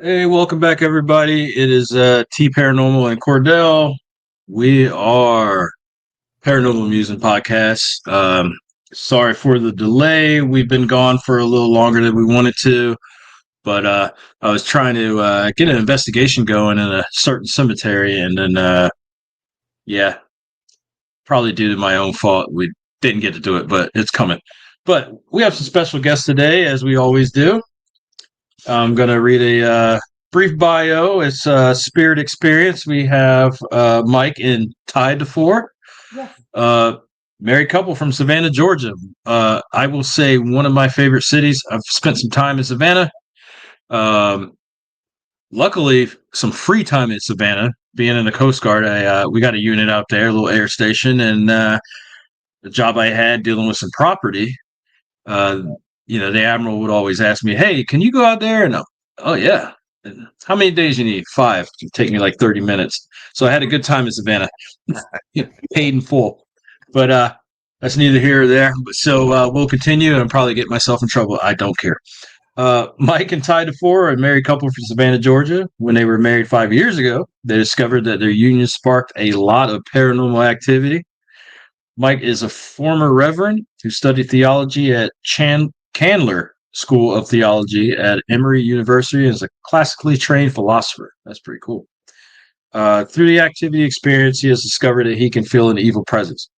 Hey, welcome back, everybody. It is T Paranormal and Cordell. We are Paranormal Musing Podcast. Sorry for the delay. We've been gone for a little longer than we wanted to, but I was trying to get an investigation going in a certain cemetery, and then, yeah, probably due to my own fault, we didn't get to do it, but it's coming. But we have some special guests today, as we always do. I'm going to read a brief bio. It's Spirit Xperience. We have Mike and Ty DeFore, Yes. married couple from Savannah, Georgia. I will say one of my favorite cities. I've spent some time in Savannah. Um, Luckily, some free time in Savannah. Being in the Coast Guard, we got a unit out there, a little air station, and the job I had dealing with some property. Uh, the admiral would always ask me, "Hey, can you go out there?" And oh yeah. And how many days you need? 5. It'd take me like 30 minutes. So I had a good time in Savannah, paid in full. But that's neither here or there. So we'll continue and probably get myself in trouble. I don't care. Mike and Ty DeFore are a married couple from Savannah, Georgia. When they were married 5 years ago, they discovered that their union sparked a lot of paranormal activity. Mike is a former reverend who studied theology at Candler School of Theology at Emory University and is a classically trained philosopher. That's pretty cool. Through the activity experience, he has discovered that he can feel an evil presence.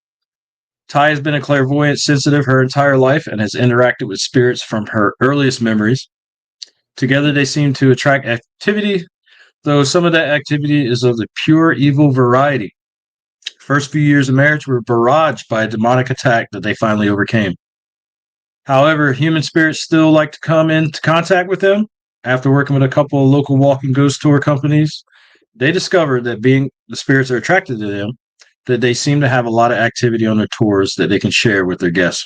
Ty has been a clairvoyant sensitive her entire life and has interacted with spirits from her earliest memories. Together, they seem to attract activity, though some of that activity is of the pure evil variety. First few years of marriage were barraged by a demonic attack that they finally overcame. However, human spirits still like to come into contact with them. After working with a couple of local walking ghost tour companies, they discovered that being the spirits are attracted to them, that they seem to have a lot of activity on their tours that they can share with their guests.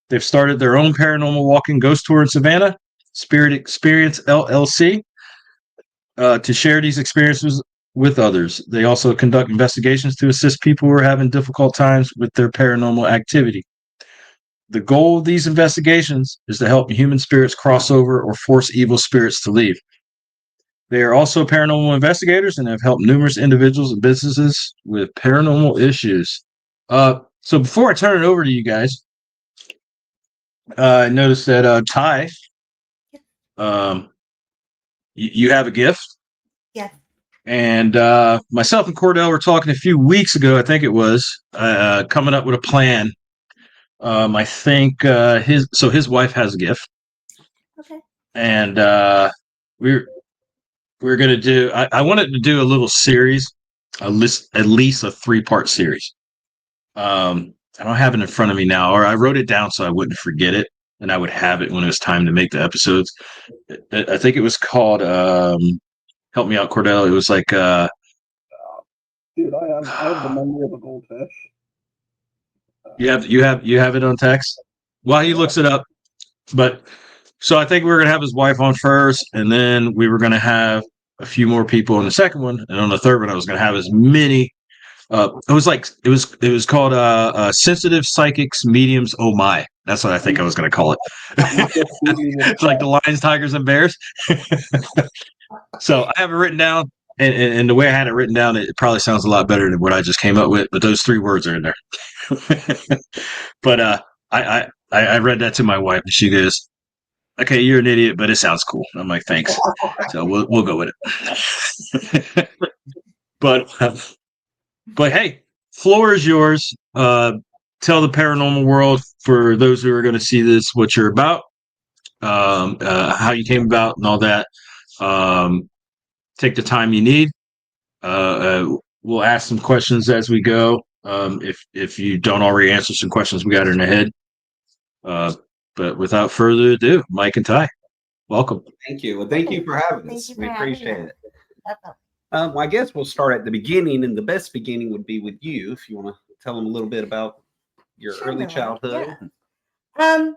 They've started their own paranormal walking ghost tour in Savannah, Spirit Xperience LLC, to share these experiences with others. They also conduct investigations to assist people who are having difficult times with their paranormal activity. The goal of these investigations is to help human spirits cross over or force evil spirits to leave. They are also paranormal investigators and have helped numerous individuals and businesses with paranormal issues. So before I turn it over to you guys, I noticed that Ty, um, you have a gift. Yes. And myself and Cordell were talking a few weeks ago, I think it was, coming up with a plan. I think his wife has a gift. Okay. And we're gonna do. I wanted to do a little series, at least a 3-part series. I don't have it in front of me now, or I wrote it down so I wouldn't forget it, and I would have it when it was time to make the episodes. I think it was called. Help me out, Cordell. It was like. Dude, I have the memory of a goldfish. You have it on text. While he looks it up, but so I think we were gonna have his wife on first, and then we were gonna have a few more people on the second one, and on the third one, I was gonna have as many. It was called sensitive psychics mediums. Oh my, that's what I think I was gonna call it. It's like the lions, tigers, and bears. So I have it written down, and the way I had it written down, it probably sounds a lot better than what I just came up with. But those 3 words are in there. But I read that to my wife, and she goes, "Okay, you're an idiot, but it sounds cool." I'm like, "Thanks." So we'll go with it. But hey, floor is yours. Tell the paranormal world, for those who are going to see this, what you're about, how you came about, and all that. Take the time you need. We'll ask some questions as we go. If you don't already answer some questions we got in the head. But without further ado, Mike and Ty, welcome. Thank you. Well, thank you for having us. We appreciate it. Welcome. Well, I guess we'll start at the beginning, and the best beginning would be with you. If you want to tell them a little bit about your early childhood. Yeah.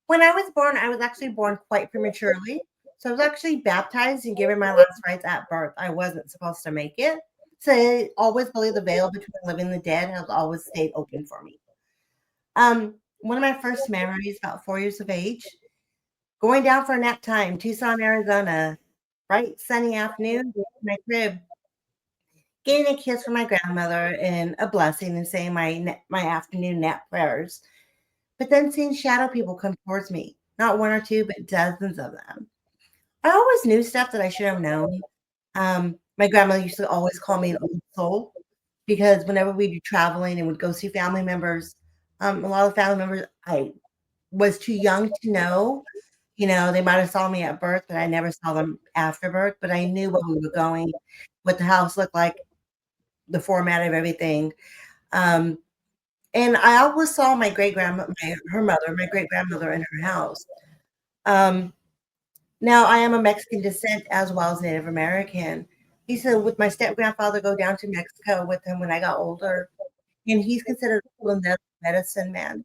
When I was born, I was actually born quite prematurely. So I was actually baptized and given my last rites at birth. I wasn't supposed to make it. So I always believed the veil between the living and the dead has always stayed open for me. One of my first memories, about 4 years of age, going down for a nap time, Tucson, Arizona. bright sunny afternoon in my crib, getting a kiss from my grandmother and a blessing and saying my afternoon nap prayers. But then seeing shadow people come towards me, not one or two, but dozens of them. I always knew stuff that I should have known. My grandmother used to always call me an old soul because whenever we'd be traveling and would go see family members, a lot of family members I was too young to know. You know, they might have saw me at birth, but I never saw them after birth. But I knew where we were going, what the house looked like, the format of everything. Um, and I always saw my great grandma, her mother, my great grandmother in her house. Um, Now I am a Mexican descent as well as Native American. He said with my step grandfather go down to Mexico with him when I got older, and he's considered a medicine man.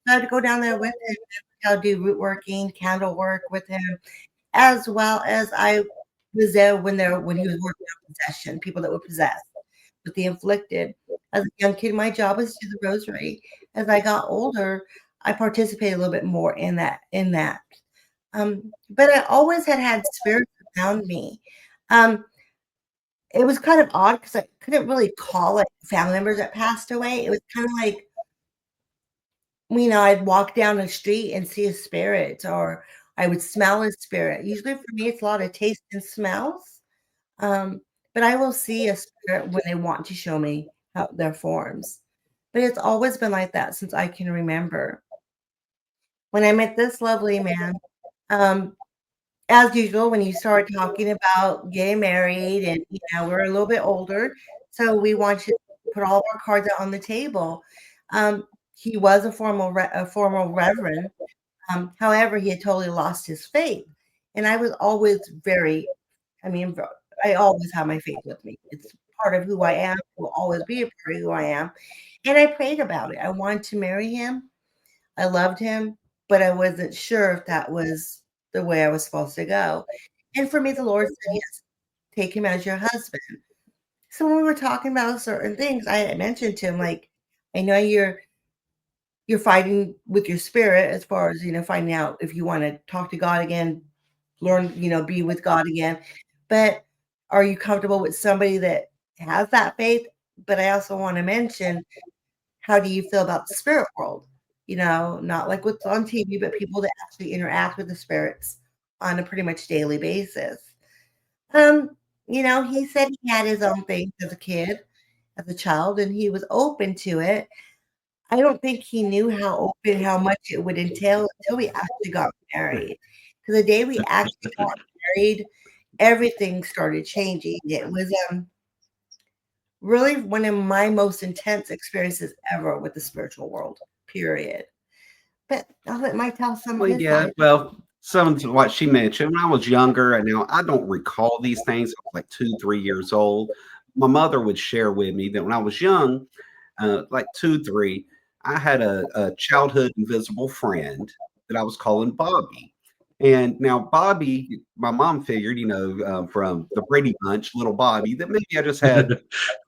So I had to go down there with him. I'll do root working, candle work with him, as well as I was there when he was working on possession, people that were possessed with the inflicted. As a young kid, my job was to do the rosary. As I got older, I participated a little bit more in that. But I always had spirits around me. Um, it was kind of odd because I couldn't really call it family members that passed away. It was kind of like, I'd walk down the street and see a spirit, or I would smell a spirit. Usually for me, it's a lot of taste and smells. Um, but I will see a spirit when they want to show me how their forms. But it's always been like that since I can remember. When I met this lovely man, um, as usual, when you start talking about getting married and, we're a little bit older, so we want to put all of our cards out on the table. He was a formal reverend. However, he had totally lost his faith, and I was always I always have my faith with me. It's part of who I am, will always be a part of who I am, and I prayed about it. I wanted to marry him. I loved him, but I wasn't sure if that was the way I was supposed to go. And for me, the Lord said, yes, take him as your husband. So when we were talking about certain things, I had mentioned to him, like, I know you're fighting with your spirit as far as, finding out if you want to talk to God again, learn, be with God again. But are you comfortable with somebody that has that faith? But I also want to mention, how do you feel about the spirit world? Not like what's on TV, but people that actually interact with the spirits on a pretty much daily basis. Um, he said he had his own things as a kid, as a child, and he was open to it. I don't think he knew how much it would entail until we actually got married. Because the day we actually got married, everything started changing. It was really one of my most intense experiences ever with the spiritual world, period. But I'll let Mike tell some of Well, his yeah, side. well, some of what she mentioned when I was younger, and now I don't recall these things. I was like 2, 3 years old. My mother would share with me that when I was young, like 2, 3, I had a childhood invisible friend that I was calling Bobby. And now Bobby, my mom figured, from the Brady Bunch, little Bobby, that maybe I just had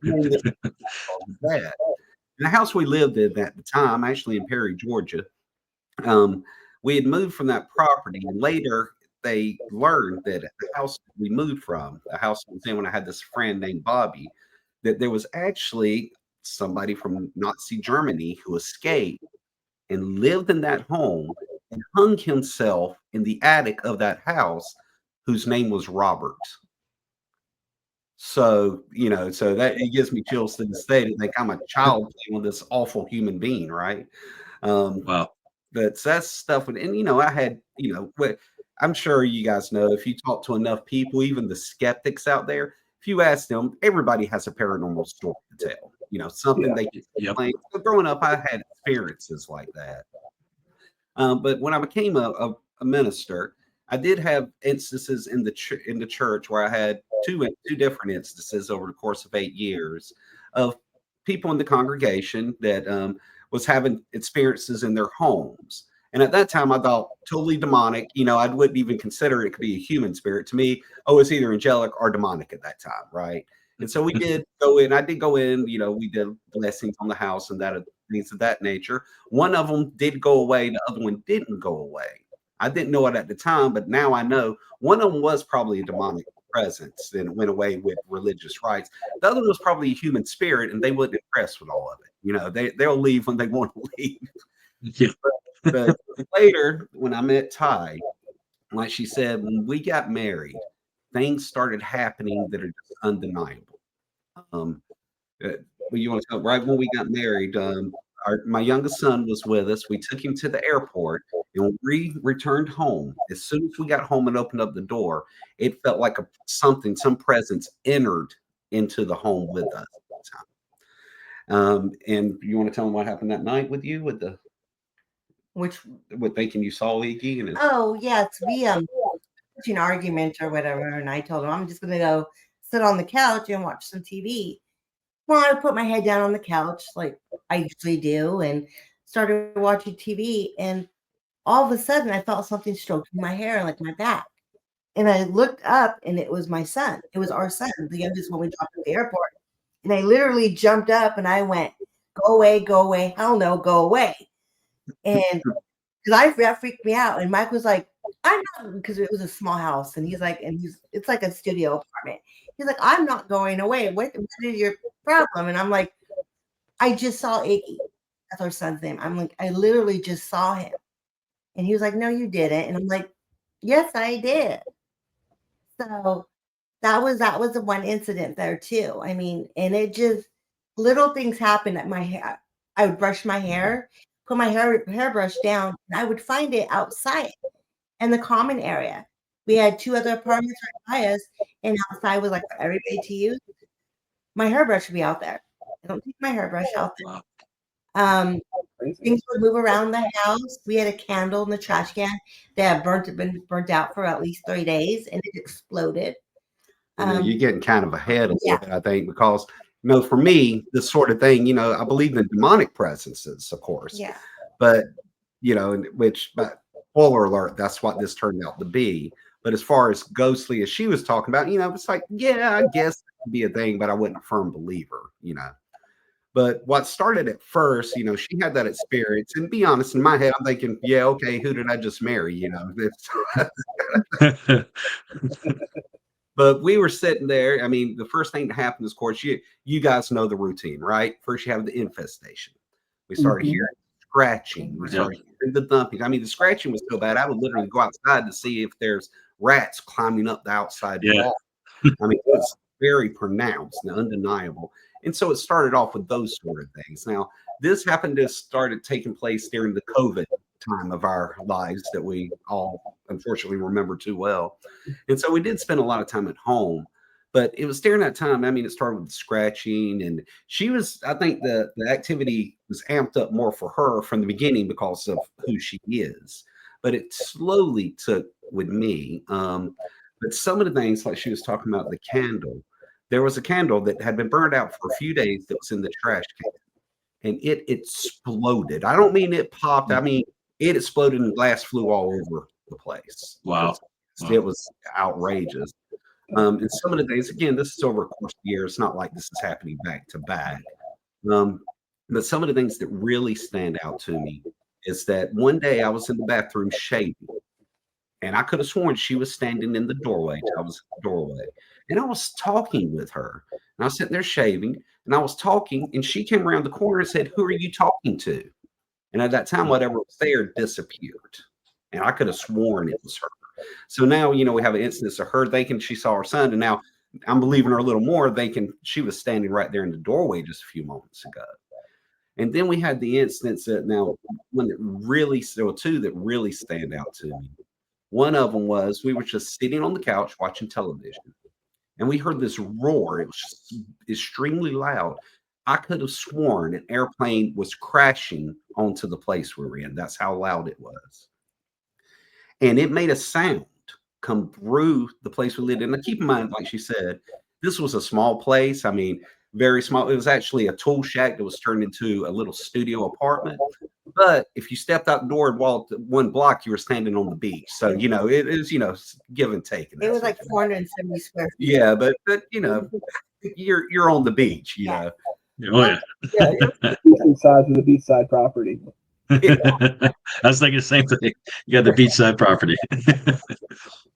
name this dad. In the house we lived in at the time, actually in Perry, Georgia, um, we had moved from that property, and later they learned that at the house we moved from, the house I was in when I had this friend named Bobby, that there was actually somebody from Nazi Germany who escaped and lived in that home and hung himself in the attic of that house, whose name was Robert. So, so that it gives me chills to this day to think I'm a child playing with this awful human being, right? Um, Wow. but that's stuff, and I had, what I'm sure you guys know, if you talk to enough people, even the skeptics out there, if you ask them, everybody has a paranormal story to tell. Something Yeah. they can Yep. explain. So growing up, I had experiences like that. But when I became a minister, I did have instances in the church where I had two different instances over the course of 8 years of people in the congregation that was having experiences in their homes. And at that time, I thought totally demonic. I wouldn't even consider it could be a human spirit. To me, it's either angelic or demonic at that time, right? And so we did go in. I did go in. We did blessings on the house and that things of that nature. One of them did go away. The other one didn't go away. I didn't know it at the time, but now I know one of them was probably a demonic presence and went away with religious rites. The other was probably a human spirit, and they wasn't impressed with all of it. You know, they'll leave when they want to leave. Yeah. But later, when I met Ty, like she said, when we got married, things started happening that are just undeniable. Um, well, you want to tell right when we got married, my youngest son was with us. We took him to the airport and we returned home. As soon as we got home and opened up the door, it felt like some presence entered into the home with us at the time. And you want to tell them what happened that night with you with thinking you saw Iggy and yes, we an argument or whatever, and I told him I'm just gonna go sit on the couch and watch some TV. Well, I put my head down on the couch like I usually do and started watching TV, and all of a sudden I felt something stroking my hair, like my back. And I looked up and it was my son. It was our son, the youngest one we dropped at the airport. And I literally jumped up and I went, go away, hell no, go away. And because that freaked me out. And Mike was like, I'm not, because it was a small house. And he's like, it's like a studio apartment. He's like, I'm not going away. What is your problem? And I'm like, I just saw Iggy. That's our son's name. I'm like, I literally just saw him. And he was like, no, you didn't. And I'm like, yes, I did. So that was the one incident there too. I mean, and it just little things happened at my hair. I would brush my hair, put my hairbrush down, and I would find it outside in the common area. We had 2 other apartments right by us, and outside was like for everybody to use. My hairbrush would be out there. I don't take my hairbrush out there. Things would move around the house. We had a candle in the trash can that had been burnt out for at least 3 days, and it exploded. You're getting kind of ahead of it, I think, because for me, this sort of thing, I believe in demonic presences, of course. Yeah. But but spoiler alert, that's what this turned out to be. But as far as ghostly as she was talking about, it's like, yeah, I guess it could be a thing, but I wasn't a firm believer, But what started at first, she had that experience. And be honest, in my head, I'm thinking, yeah, okay, who did I just marry? But we were sitting there. I mean, the first thing that happened is, of course, you guys know the routine, right? First, you have the infestation. We started hearing scratching. We started hearing the thumping. I mean, the scratching was so bad, I would literally go outside to see if there's rats climbing up the outside wall. I mean, it was very pronounced and undeniable. And so it started off with those sort of things. Now, this happened to started taking place during the COVID time of our lives that we all unfortunately remember too well. And so we did spend a lot of time at home, but it was during that time. I mean, it started with the scratching, and I think the activity was amped up more for her from the beginning because of who she is, but it slowly took with me. But some of the things, like she was talking about the candle, there was a candle that had been burned out for a few days that was in the trash can, and it exploded. I don't mean it popped. I mean, it exploded and glass flew all over the place. Wow. It was outrageous. And some of the days, again, this is over a course of years. It's not like this is happening back to back. But some of the things that really stand out to me is that one day I was in the bathroom shaving, and I could have sworn she was standing in the doorway. I was in the doorway, and I was talking with her. And I was sitting there shaving, and I was talking, and she came around the corner and said, "Who are you talking to?" And at that time, whatever was there disappeared. And I could have sworn it was her. So now, we have an instance of her thinking she saw her son. And now I'm believing her a little more, thinking she was standing right there in the doorway just a few moments ago. And then we had the instance that there were 2 that really stand out to me. One of them was we were just sitting on the couch watching television, and we heard this roar. It was just extremely loud. I could have sworn an airplane was crashing onto the place we were in. That's how loud it was. And it made a sound come through the place we lived in. Now, keep in mind, like she said, this was a small place. I mean, very small. It was actually a tool shack that was turned into a little studio apartment. But if you stepped out the door and walked 1 block, you were standing on the beach. So, it is, give and take. It was like 470 square feet. Yeah, but you're on the beach, you know. Oh yeah. Decent size of the beachside property. I was thinking the same thing. You got the beachside property.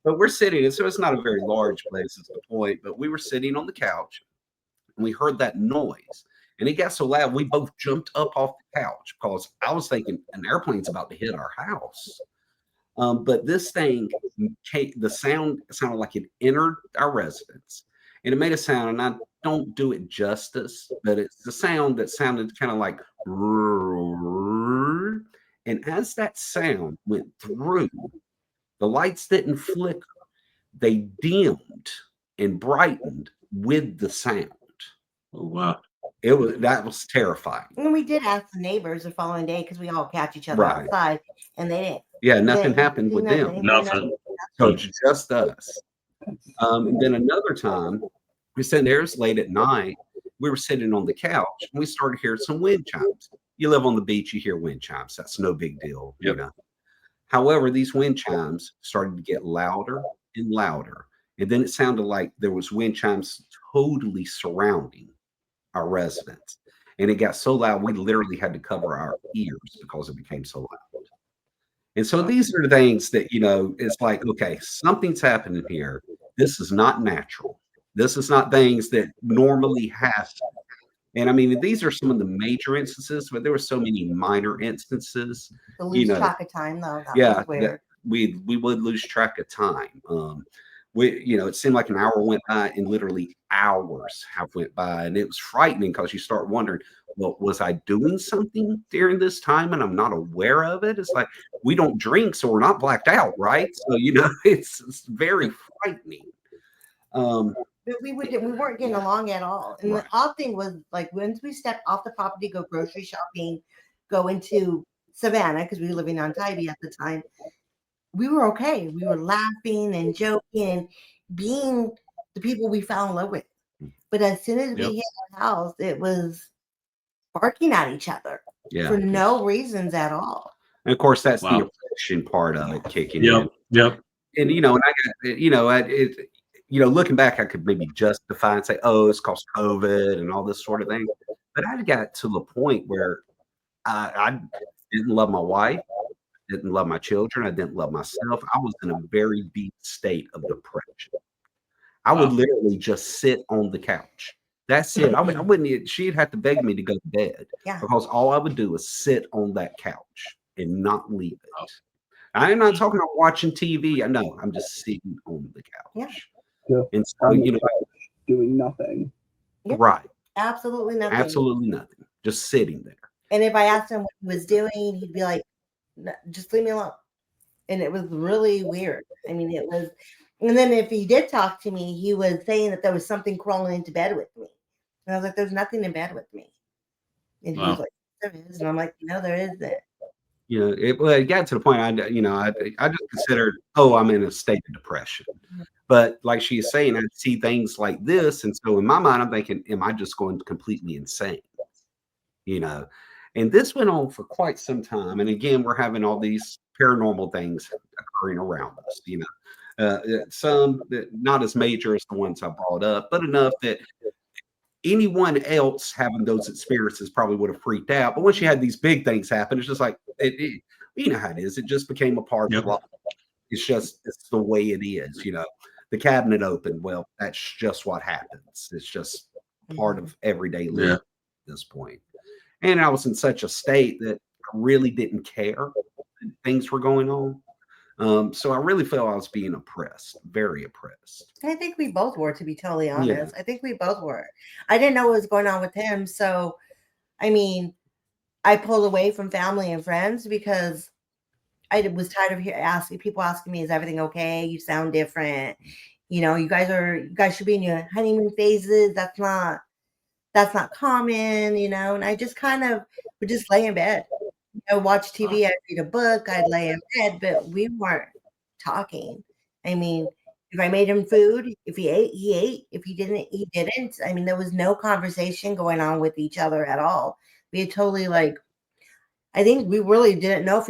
But we're sitting, and so it's not a very large place, is the point. But we were sitting on the couch, and we heard that noise, and it got so loud we both jumped up off the couch because I was thinking an airplane's about to hit our house. But this thing, the sound sounded like it entered our residence, and it made a sound. And I don't do it justice, but it's the sound that sounded kind of like. And as that sound went through, the lights didn't flicker; they dimmed and brightened with the sound. Oh, wow. That was terrifying. And we did ask the neighbors the following day because we all catch each other Right. outside, and they didn't. Yeah, nothing happened with them. Nothing. So it's just us. And then another time, we sitting there, it's late at night. We were sitting on the couch, and we started hearing some wind chimes. You live on the beach, you hear wind chimes. That's no big deal, Yep. you know. However, these wind chimes started to get louder and louder. And then it sounded like there was wind chimes totally surrounding our residence. And it got so loud, we literally had to cover our ears because it became so loud. And so these are the things that, you know, it's like, okay, something's happening here. This is not natural. This is not things that normally happen. And I mean, these are some of the major instances, but there were so many minor instances. To lose track of time, though. Yeah, we would lose track of time. It seemed like an hour went by, and literally hours have went by, and it was frightening because you start wondering, well, was I doing something during this time and I'm not aware of it? It's like, we don't drink, so we're not blacked out, right? So it's very frightening. But we weren't getting along at all. And Right. the odd thing was, like, once we stepped off the property, go grocery shopping, go into Savannah, because we were living on Tybee at the time, we were okay. We were laughing and joking, being the people we fell in love with. But as soon as we hit our house, it was barking at each other for no reasons at all. And of course, that's the affection part of it kicking in. Yep. And and I got looking back, I could maybe justify and say, oh, it's caused COVID and all this sort of thing. But I got to the point where I didn't love my wife, didn't love my children, I didn't love myself. I was in a very deep state of depression. I would literally just sit on the couch. That's it. I wouldn't. She'd have to beg me to go to bed because all I would do is sit on that couch and not leave it. I'm not talking about watching TV. I know. I'm just sitting on the couch. Yeah. And so, doing nothing. Right. Absolutely nothing. Absolutely nothing. Just sitting there. And if I asked him what he was doing, he'd be like, "No, just leave me alone." And it was really weird. I mean, it was. And then if he did talk to me, he was saying that there was something crawling into bed with me. And I was like, there's nothing in bed with me. And he was like, there is. And I'm like, no, there isn't. It got to the point I just considered, I'm in a state of depression. But like she's saying, I see things like this. And so in my mind, I'm thinking, am I just going completely insane? And this went on for quite some time. And again, we're having all these paranormal things occurring around us, some that not as major as the ones I brought up, but enough that anyone else having those experiences probably would have freaked out. But once you had these big things happen, it's just like, you know how it is. It just became a part of life. It's the way it is. The cabinet opened. Well, that's just what happens. It's just part of everyday living at this point. And I was in such a state that I really didn't care that things were going on. So I really felt I was being oppressed, very oppressed. I think we both were, to be totally honest. I think we both were. I didn't know what was going on with him. So, I mean, I pulled away from family and friends because I was tired of people asking me, is everything okay? You sound different. You guys should be in your honeymoon phases. That's not common, and I just kind of would just lay in bed. Watch TV, I'd read a book, I'd lay in bed, but we weren't talking. I mean, if I made him food, if he ate, he ate. If he didn't, he didn't. I mean, there was no conversation going on with each other at all. We had totally I think we really didn't know if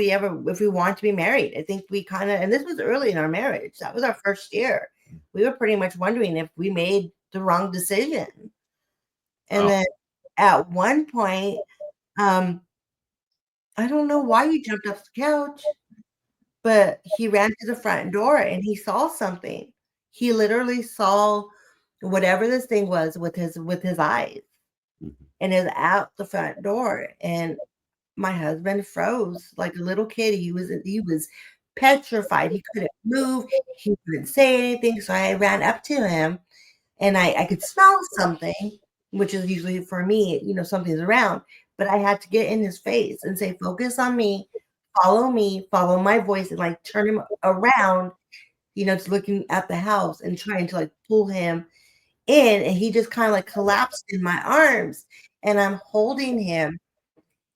we wanted to be married. I think we and this was early in our marriage. That was our first year. We were pretty much wondering if we made the wrong decision. And then at one point, I don't know why you jumped off the couch. but he ran to the front door and he saw something. He literally saw whatever this thing was with his eyes, and is out the front door. And my husband froze like a little kid. He was petrified. He couldn't move. He couldn't say anything. So I ran up to him, and I could smell something, which is usually for me, something's around. But I had to get in his face and say, "Focus on me, follow my voice," and like turn him around, to looking at the house and trying to like pull him in. And he just kind of like collapsed in my arms, and I'm holding him,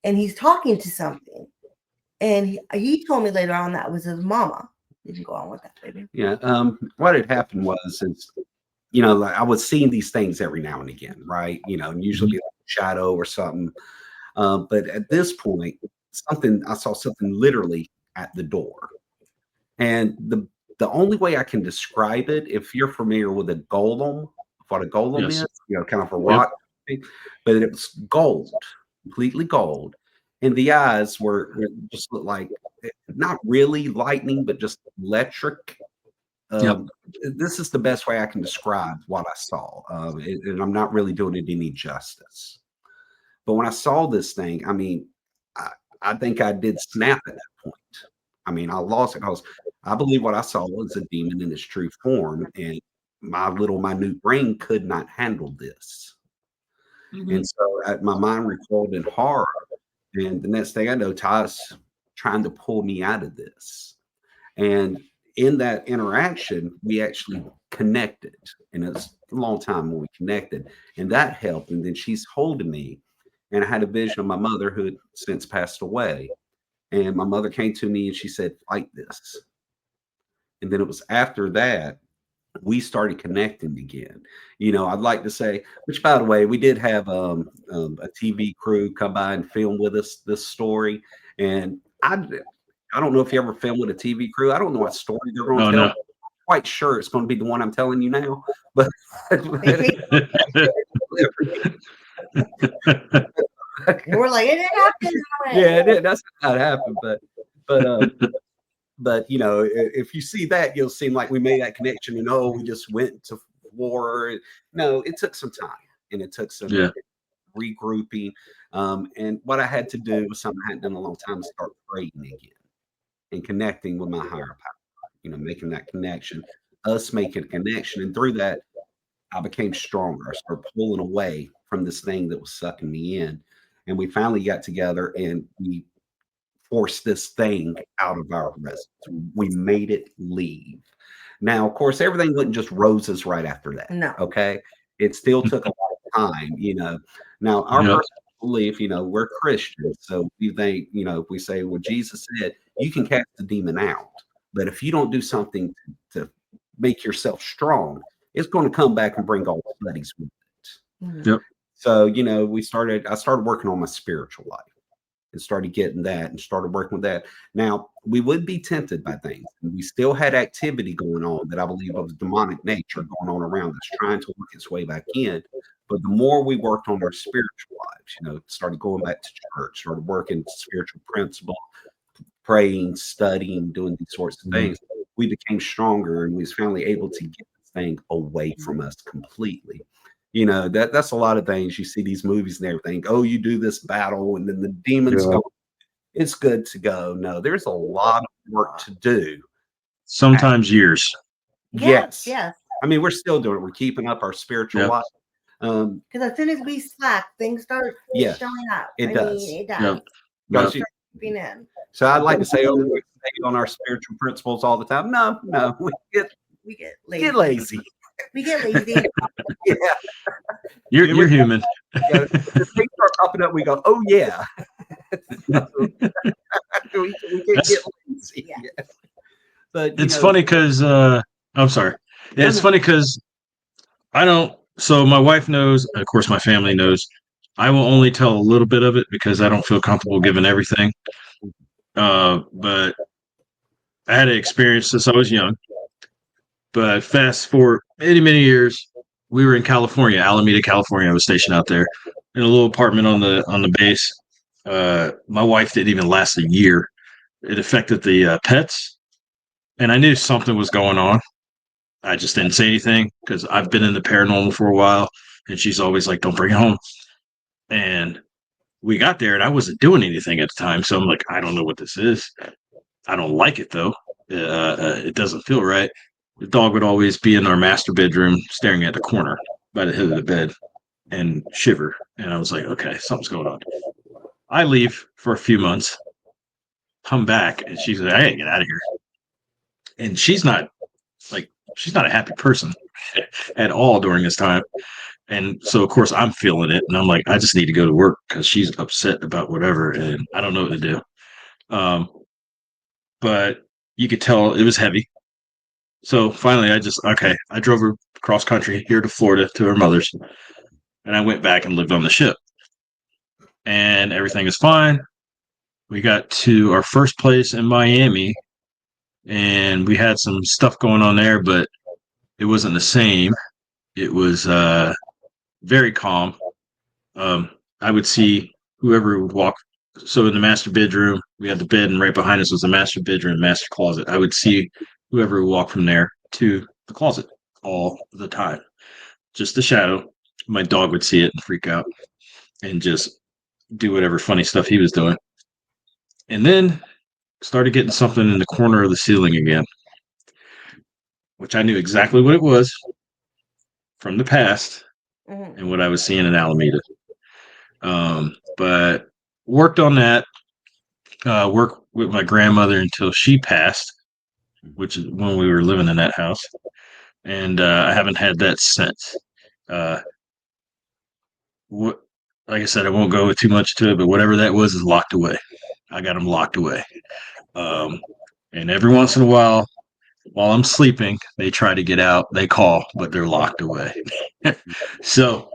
and he's talking to something. And he told me later on that was his mama. You can go on with that, baby. Yeah. What had happened was, like I was seeing these things every now and again, right? And usually like a shadow or something. But at this point, I saw something literally at the door. And the only way I can describe it, if you're familiar with a golem, what a golem Yes. is, kind of a rock, but it was gold, completely gold. And the eyes were just looked like, not really lightning, but just electric. This is the best way I can describe what I saw. And I'm not really doing it any justice. But when I saw this thing, I mean, I think I did snap at that point. I mean, I lost it because I believe what I saw was a demon in its true form, and my little minute brain could not handle this. And so my mind recoiled in horror. And the next thing I know, Ty's trying to pull me out of this. And in that interaction, we actually connected. And it was a long time when we connected. And that helped. And then she's holding me. And I had a vision of my mother who had since passed away. And my mother came to me and she said, "Fight this." And then it was after that, we started connecting again. I'd like to say, which by the way, we did have a TV crew come by and film with us this story. And I don't know if you ever filmed with a TV crew. I don't know what story they're going to tell. No. I'm quite sure it's going to be the one I'm telling you now. But We're like, it didn't happen. Yeah, it did. That's how it happened. But if you see that, you'll seem like we made that connection and we just went to war. No, it took some time and it took some regrouping. And what I had to do was something I hadn't done in a long time, start praying again and connecting with my higher power, making that connection, us making a connection. And through that, I became stronger. I started pulling away from this thing that was sucking me in. And we finally got together and we forced this thing out of our residence. We made it leave. Now, of course, everything wasn't just roses right after that. No. Okay. It still took a lot of time, Now, our personal belief, we're Christians. So we think, we say, well, Jesus said, you can cast the demon out. But if you don't do something to make yourself strong, it's going to come back and bring all the buddies with it. Yep. So, I started working on my spiritual life and started getting that and started working with that. Now, we would be tempted by things. And we still had activity going on that I believe of demonic nature going on around us, trying to work its way back in. But the more we worked on our spiritual lives, started going back to church, started working spiritual principles, praying, studying, doing these sorts of things, we became stronger and we was finally able to get this thing away from us completely. That's a lot of things. You see these movies and everything. Oh, you do this battle and then the demons go. It's good to go. No, there's a lot of work to do. Sometimes years. Yes. I mean, we're still doing it. We're keeping up our spiritual life. Because as soon as we slack, things start showing up. It does. It does. So I'd like to say, we stay on our spiritual principles all the time. No, we get lazy. We get lazy. You're human. If things start popping up, we go, oh yeah. we can get lazy. Yeah. But it's funny because I'm sorry. Yeah, it's funny because I don't. So my wife knows, of course, my family knows. I will only tell a little bit of it because I don't feel comfortable giving everything. But I had an experience since I was young. But fast forward many years, we were in California, Alameda, California. I was stationed out there in a little apartment on the base. My wife didn't even last a year. It affected the pets. and I knew something was going on. I just didn't say anything because I've been in the paranormal for a while, and she's always like, "Don't bring it home." And we got there, and I wasn't doing anything at the time, so I'm like, "I don't know what this is. I don't like it though. It doesn't feel right." The dog would always be in our master bedroom, staring at the corner by the head of the bed, and shiver. And I was like, "Okay, something's going on." I leave for a few months, come back, and she's like, "I gotta get out of here." And she's not a happy person at all during this time. And so, of course, I'm feeling it. And I'm like, I just need to go to work because she's upset about whatever. And I don't know what to do. Um, but you could tell it was heavy. So finally, I drove her cross country here to Florida to her mother's. And I went back and lived on the ship. And everything is fine. We got to our first place in Miami. And we had some stuff going on there, but it wasn't the same. It was very calm. Um, I would see whoever would walk. So in the master bedroom, we had the bed, and right behind us was the master bedroom, master closet. I would see whoever would walk from there to the closet all the time. Just the shadow. My dog would see it and freak out and just do whatever funny stuff he was doing. And then started getting something in the corner of the ceiling again, which I knew exactly what it was from the past and what I was seeing in Alameda. But worked on that, worked with my grandmother until she passed, which is when we were living in that house. And I haven't had that since. Uh, what, like I said, I won't go too much to it, but whatever that was is locked away. I got them locked away. And every once in a while I'm sleeping, they try to get out. They call, but they're locked away. So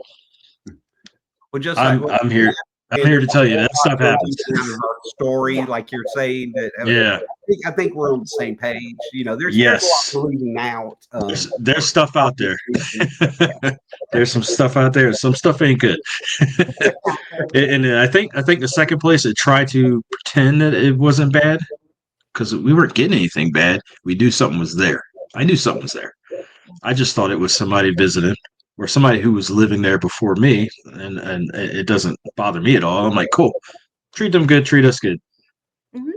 Well, just I'm here. I'm here to tell you that stuff happens. Story, like you're saying that. Yeah. I think we're on the same page. You know, there's Yes. a lot of reading out. There's stuff out there. There's some stuff out there. Some stuff ain't good. And I think the second place it tried to pretend that it wasn't bad because we weren't getting anything bad. We knew something was there. I knew something was there. I just thought it was somebody visiting or somebody who was living there before me, and it doesn't bother me at all. I'm like, cool, treat them good, treat us good.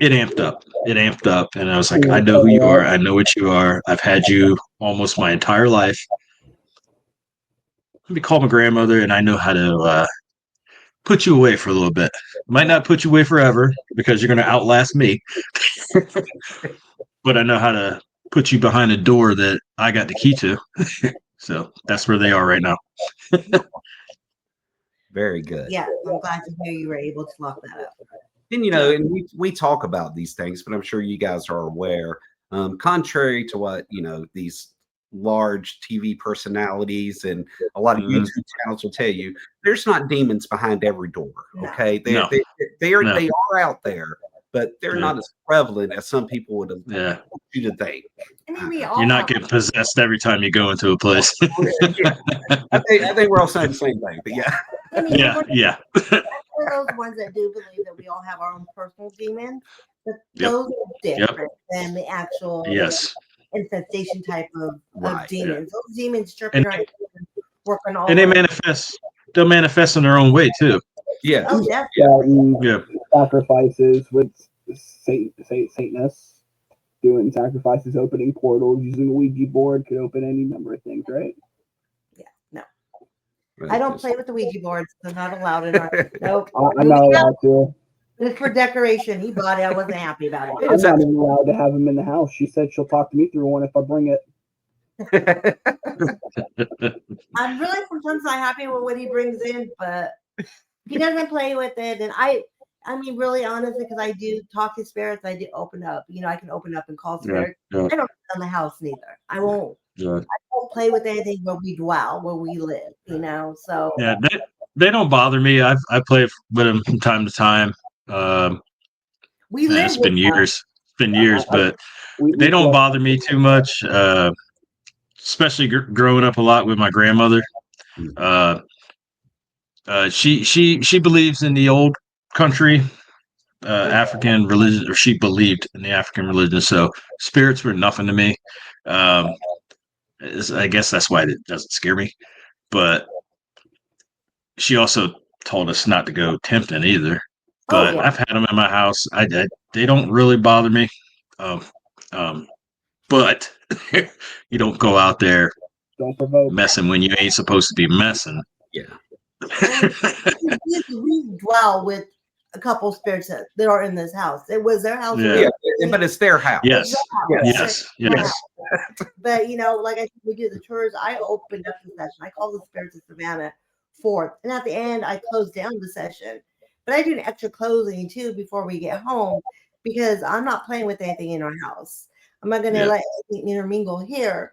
It amped up. It amped up, and I was like, I know who you are. I know what you are. I've had you almost my entire life. Let me call my grandmother, and I know how to put you away for a little bit. Might not put you away forever because you're going to outlast me, but I know how to put you behind a door that I got the key to. So that's where they are right now. Very good. Yeah, I'm glad to hear you were able to lock that up. And, you know, and we talk about these things, but I'm sure you guys are aware, contrary to what, you know, these large TV personalities and a lot of YouTube channels will tell you, there's not demons behind every door. Okay. They are out there, but they're not as prevalent as some people would have you to think. I mean, you're not getting possessed every time you go into a place. I think we're all saying the same thing, but yeah. I mean, yeah. We're those ones that do believe that we all have our own personal demons, but those are different than the actual infestation type of demons. Those demons chirping right, working all. And they manifest. They'll manifest in their own way too. Yeah. Oh, definitely. Sacrifices with Satanists doing sacrifices, opening portals, using a Ouija board could open any number of things, right? Yeah. No. I don't play with the Ouija boards. They're not allowed in our. Nope. I'm not allowed to. It's for decoration. He bought it. I wasn't happy about it. I'm not even allowed to have him in the house. She said she'll talk to me through one if I bring it. I'm really sometimes not happy with what he brings in, but he doesn't play with it. And I mean, really honestly, because I do talk to spirits, I do open up. You know, I can open up and call spirits. I don't live in the house neither. I won't. I won't play with anything where we dwell, where we live. You know, so they don't bother me. I play with them from time to time. It's been years. It's been years, but they don't bother me too much. Especially growing up a lot with my grandmother. She believes in the old country African religion, or she believed in the African religion. So spirits were nothing to me. Um, I guess that's why it doesn't scare me. But she also told us not to go tempting either. Oh But yeah. I've had them in my house. They don't really bother me. Um, um, but you don't go out there Don't provoke. messing when you ain't supposed to be messing. Yeah. We dwell with a couple spirits that are in this house. It was their house. Yeah. Yeah, but it's their house. Yes. Yes. Yes. But like I said, we do the tours. I opened up the session. I call the spirits of Savannah forth, and at the end, I close down the session. But I do an extra closing too before we get home because I'm not playing with anything in our house. I'm not going to let anything intermingle here,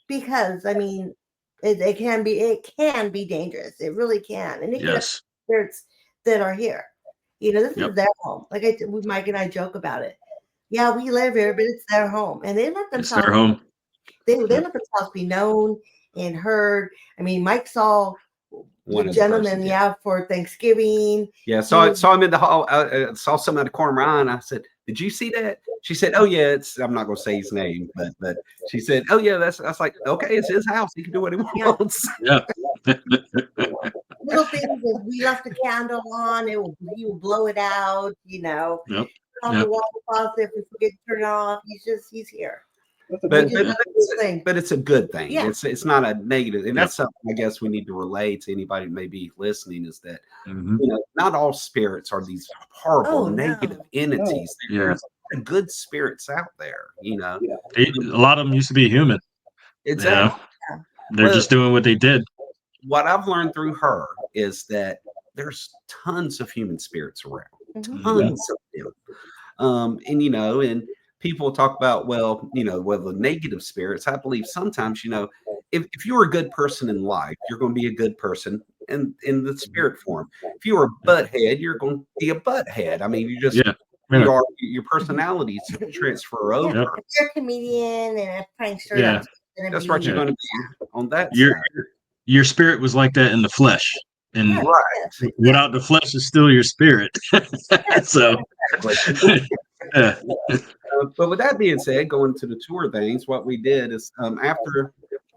because I mean, it can be dangerous. It really can, and it can affect spirits that are here. This is their home. Like Mike and I joke about it. Yeah, we live here, but it's their home, and they let themselves. It's their home. They let themselves be known and heard. I mean, Mike saw the gentleman, for Thanksgiving. Yeah, saw him in the hall. Saw something at the corner of my eye, and I said, "Did you see that?" She said, "Oh yeah, it's." I'm not going to say his name, but she said, "Oh yeah, that's." I was like, "Okay, it's his house. He can do what he wants." Yeah. Little things is we left the candle on. He will blow it out. Yep. On the water faucet if we forget to turn it off. He's here. But it's a good thing. Yeah. It's not a negative, and that's something I guess we need to relay to anybody who may be listening is that not all spirits are these horrible negative entities. There's good spirits out there. A lot of them used to be human. Exactly. They're just doing what they did. What I've learned through her is that there's tons of human spirits around, tons of them. And people talk about, the negative spirits. I believe sometimes, if you're a good person in life, you're going to be a good person in the spirit form. If you're a butthead, you're going to be a butthead. I mean, you just your personalities transfer over. If you're a comedian and a prankster, that's what you're going to be on that side. Your spirit was like that in the flesh. And without the flesh is still your spirit. So but with that being said, going to the tour things, what we did is after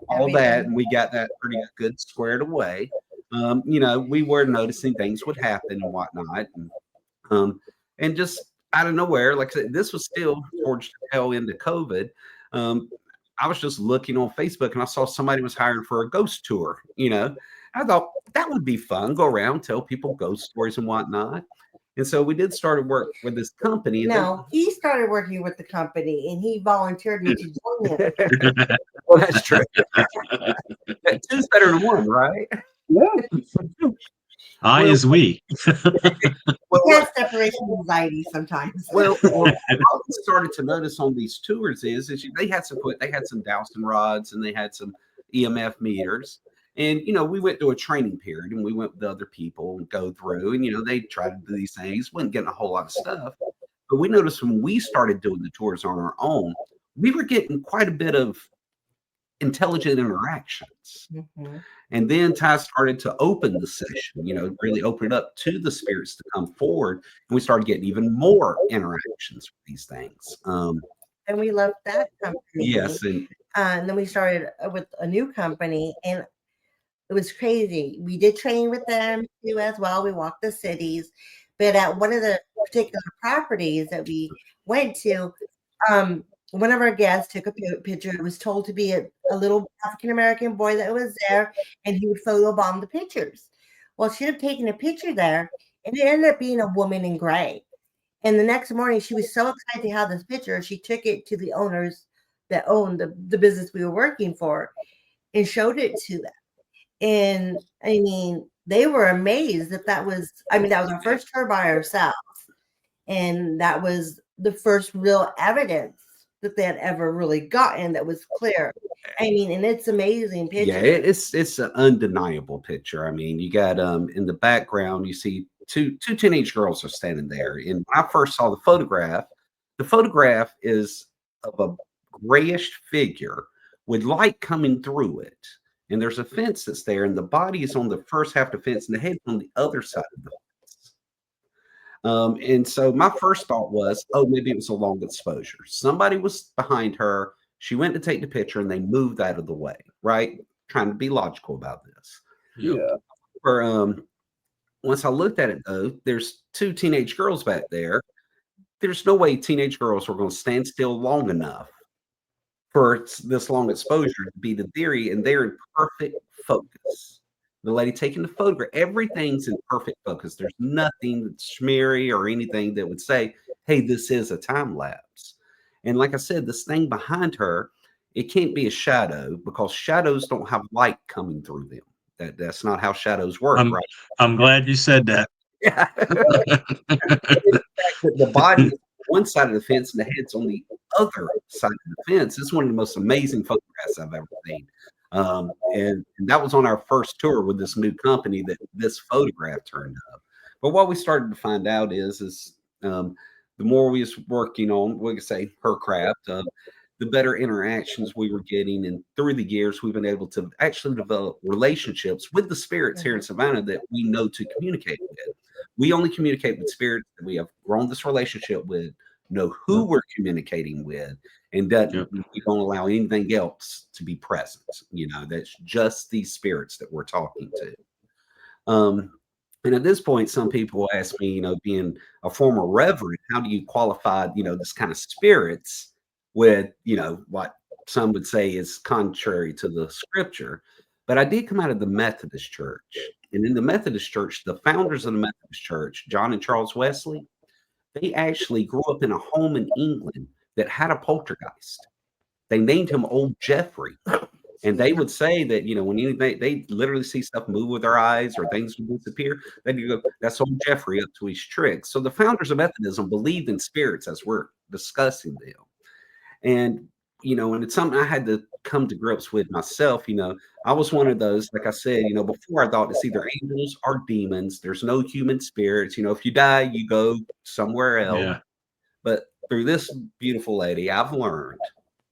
all that, and we got that pretty good squared away, we were noticing things would happen and whatnot. And just out of nowhere, like I said, this was still towards the tail end of COVID. I was just looking on Facebook and I saw somebody was hiring for a ghost tour. I thought that would be fun. Go around, tell people ghost stories and whatnot. And so we did start work with this company. He started working with the company and he volunteered me to join him. Well, that's true. Two's better than one, right? Yeah. I is we. We have separation anxiety sometimes. What I started to notice on these tours is they had some dowsing rods and they had some EMF meters. And, we went through a training period and we went with other people and go through and, they tried to do these things, wasn't getting a whole lot of stuff. But we noticed when we started doing the tours on our own, we were getting quite a bit of intelligent interactions. And then Ty started to open the session, really open it up to the spirits to come forward. And we started getting even more interactions with these things. And we loved that company. Yes. And then we started with a new company and it was crazy. We did train with them too as well. We walked the cities. But at one of the particular properties that we went to, one of our guests took a picture. It was told to be a little African-American boy that was there, and he would photobomb the pictures. Well, she'd have taken a picture there, and it ended up being a woman in gray. And the next morning, she was so excited to have this picture, she took it to the owners that owned the business we were working for and showed it to them. And, I mean, they were amazed that was our first tour by ourselves. And that was the first real evidence that they had ever really gotten that was clear. I mean, and it's amazing picture. Yeah, it's an undeniable picture. I mean, you got in the background, you see two teenage girls are standing there. And when I first saw the photograph is of a grayish figure with light coming through it. And there's a fence that's there, and the body is on the first half of the fence, and the head on the other side of the fence. And so my first thought was, oh, maybe it was a long exposure. Somebody was behind her. She went to take the picture and they moved out of the way, right? Trying to be logical about this. Yep. Yeah. Or once I looked at it, though, there's 2 teenage girls back there. There's no way teenage girls were going to stand still long enough for this long exposure to be the theory, and they're in perfect focus. The lady taking the photograph, everything's in perfect focus. There's nothing that's smeary or anything that would say, hey, this is a time lapse. And like I said, this thing behind her, it can't be a shadow because shadows don't have light coming through them. That's not how shadows work, right? I'm glad you said that. Yeah. The body is on one side of the fence and the head's on the other side of the fence. It's one of the most amazing photographs I've ever seen. And that was on our first tour with this new company that this photograph turned up. But what we started to find out is the more we was working on, we could say, her craft, the better interactions we were getting. And through the years, we've been able to actually develop relationships with the spirits here in Savannah that we know to communicate with. We only communicate with spirits that we have grown this relationship with, know who we're communicating with, and that we don't allow anything else to be present. That's just these spirits that we're talking to. And at this point, some people ask me, being a former reverend, how do you qualify, this kind of spirits with, what some would say is contrary to the scripture. But I did come out of the Methodist Church. And in the Methodist Church, the founders of the Methodist Church, John and Charles Wesley, they actually grew up in a home in England that had a poltergeist. They named him Old Jeffrey. And they would say that, when anything, they literally see stuff move with their eyes or things would disappear, then you go, that's Old Jeffrey up to his tricks. So the founders of Methodism believed in spirits as we're discussing them. And, and it's something I had to come to grips with myself. I was one of those, like I said, before I thought it's either angels or demons. There's no human spirits. If you die, you go somewhere else. Yeah. But through this beautiful lady, I've learned,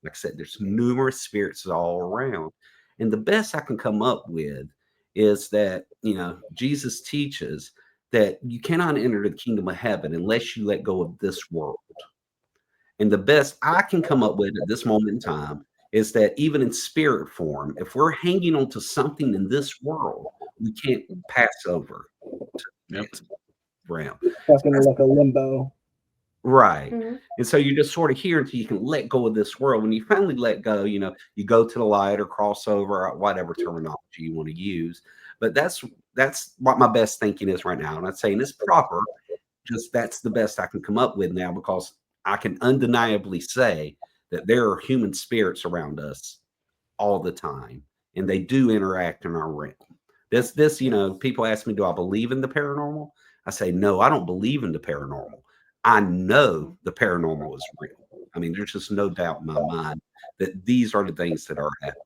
like I said, there's numerous spirits all around. And the best I can come up with is that, Jesus teaches that you cannot enter the kingdom of heaven unless you let go of this world. And the best I can come up with at this moment in time is that even in spirit form, if we're hanging on to something in this world, we can't pass over to the next realm. That's going to look a limbo. Right. Mm-hmm. And so you're just sort of here until you can let go of this world. When you finally let go, you go to the light or crossover, or whatever terminology you want to use. But that's what my best thinking is right now. I'm not saying it's proper, just that's the best I can come up with now, because I can undeniably say that there are human spirits around us all the time, and they do interact in our realm. This, people ask me, do I believe in the paranormal? I say, no, I don't believe in the paranormal. I know the paranormal is real. I mean, there's just no doubt in my mind that these are the things that are happening.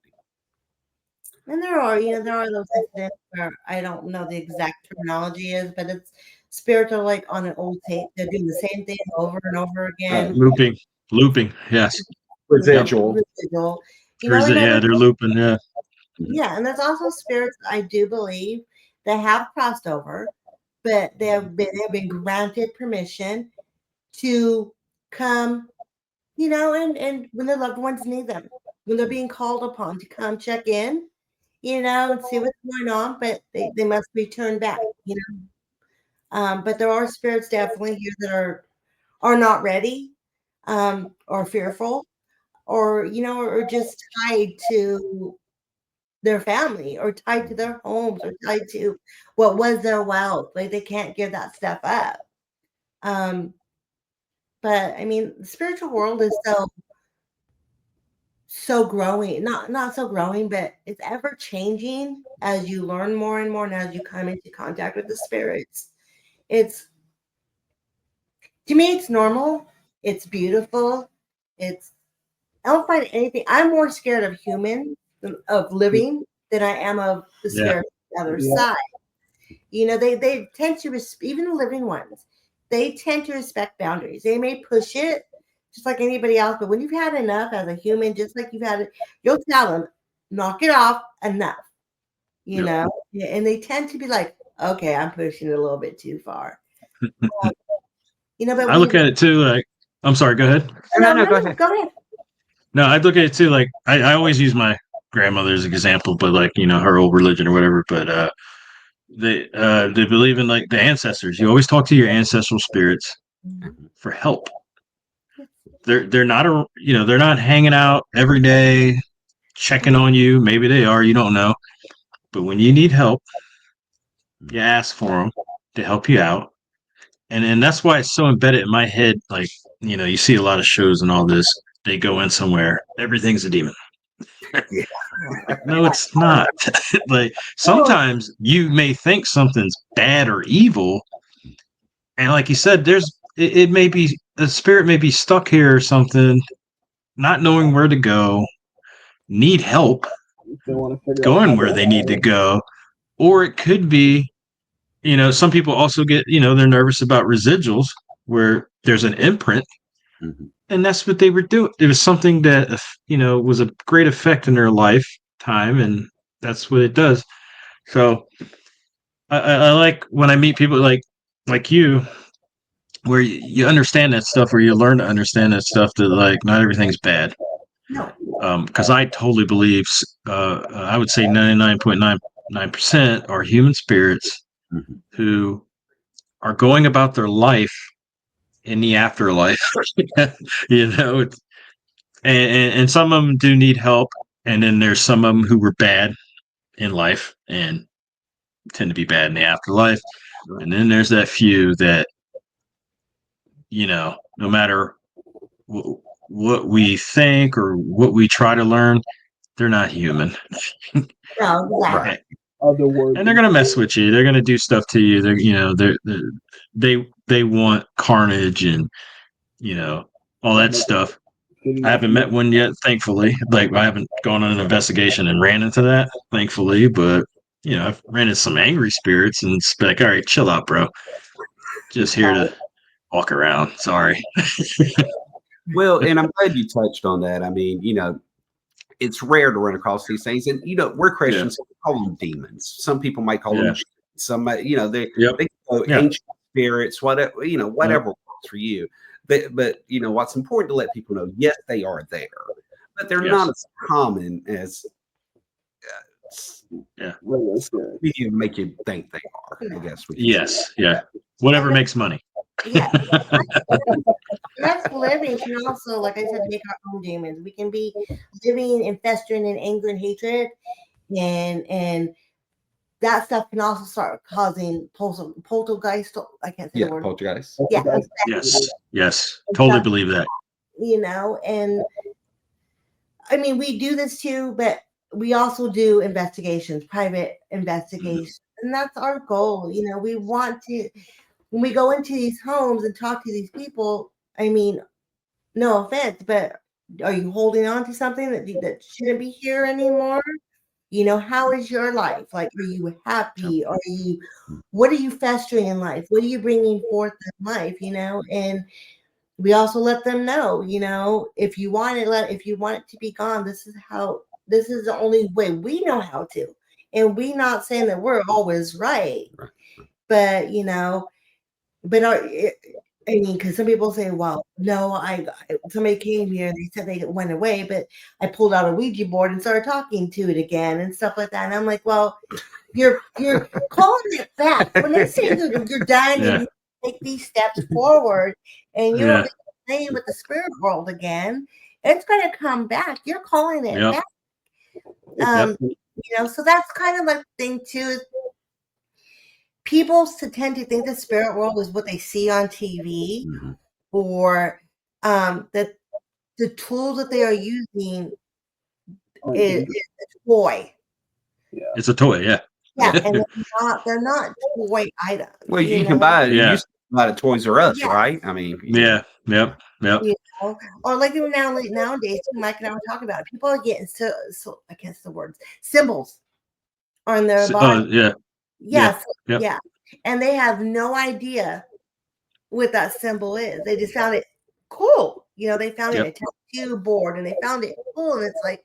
And there are those incidents where I don't know the exact terminology is, but it's spirits are like on an old tape. They're doing the same thing over and over again. Looping. Yes. Residual. They're looping. Yeah. Yeah, and there's also spirits I do believe that have crossed over, but they have been granted permission to come, and when their loved ones need them, when they're being called upon to come check in, and see what's going on, but they must return back, but there are spirits definitely here that are not ready, or fearful, or or just tied to their family, or tied to their homes, or tied to what was their wealth. Like they can't give that stuff up. But I mean, the spiritual world is so growing, not so growing, but it's ever changing as you learn more and more, and as you come into contact with the spirits. It's, to me, it's normal. It's beautiful. I don't find anything. I'm more scared of humans, of living, than I am of the spirit on the other side. They tend to, even the living ones, they tend to respect boundaries. They may push it just like anybody else, but when you've had enough as a human, just like you've had it, you'll tell them, knock it off, enough, and they tend to be like, okay, I'm pushing it a little bit too far. But I look at it too. Like, I'm sorry. Go ahead. No, go ahead. Go ahead. No, I look at it too. Like, I always use my grandmother as an example, but like, her old religion or whatever. But they believe in like the ancestors. You always talk to your ancestral spirits for help. They're not they're not hanging out every day checking on you. Maybe they are. You don't know. But when you need help, you ask for them to help you out. And that's why it's so embedded in my head. Like, you see a lot of shows and all this. They go in somewhere, everything's a demon. Yeah. No, it's not. Like, sometimes you may think something's bad or evil, and like you said, it may be the spirit may be stuck here or something, not knowing where to go, need help They want to figure out going how where to- they need to go, or it could be, some people also get, they're nervous about residuals where there's an imprint. Mhm. And that's what they were doing. It was something that, was a great effect in their lifetime, and that's what it does. So I like when I meet people like you, where you understand that stuff, or you learn to understand that stuff, that like not everything's bad. No. Because I totally believe, I would say 99.99% are human spirits Mhm. who are going about their life in the afterlife. It's, and some of them do need help, and then there's some of them who were bad in life and tend to be bad in the afterlife, and then there's that few that, no matter what we think or what we try to learn, they're not human. No, exactly. Right. Other words. And they're gonna mess with you. They're gonna do stuff to you. They want carnage and all that stuff. I haven't met one yet, thankfully. Like, I haven't gone on an investigation and ran into that, thankfully. But I've ran into some angry spirits, and it's like, all right, chill out, bro. Just here to walk around. Sorry. Well, and I'm glad you touched on that. I mean, it's rare to run across these things, and we're Christians, so we call them demons. Some people might call them. Some, they Yep. they go ancient spirits, whatever whatever works for you. But what's important to let people know, yes, they are there, but they're not as common as Regular spirit. we can make you think they are. I guess. Yes. Yeah. Whatever makes money. Yeah. That's living can also, like I said, make our own demons. We can be living and festering in anger and hatred, and that stuff can also start causing poltergeist. I can't say the word. Poltergeist. Yeah. Yes. Totally believe that. And I mean, we do this too, but we also do investigations, private investigations, and that's our goal. We want to, when we go into these homes and talk to these people, I mean, no offense, but are you holding on to something that shouldn't be here anymore? How is your life? Like, are you happy? What are you festering in life? What are you bringing forth in life? And we also let them know, if you want it to be gone, this is the only way we know how to. And we not saying that we're always right, but I mean, because some people say, well, no, somebody came here and they said they went away, but I pulled out a Ouija board and started talking to it again and stuff like that. And I'm like, well, you're calling it back. When they say you're done and you take these steps forward and you don't get to play with the spirit world again, it's going to come back. You're calling it back. So that's kind of like the thing too. People tend to think the spirit world is what they see on TV, or that the tools that they are using is a toy. Yeah. It's a toy. Yeah. Yeah, and they're not toy items. Well, you can buy it. Yeah. You used to buy it at Toys R Us, right? I mean, Yep. Or like even nowadays, Mike and I were talking about it. People are getting so I can't say the words, symbols on their body. Yes. Yeah. And they have no idea what that symbol is. They just found it cool. They found it in a tattoo board and they found it cool. And it's like,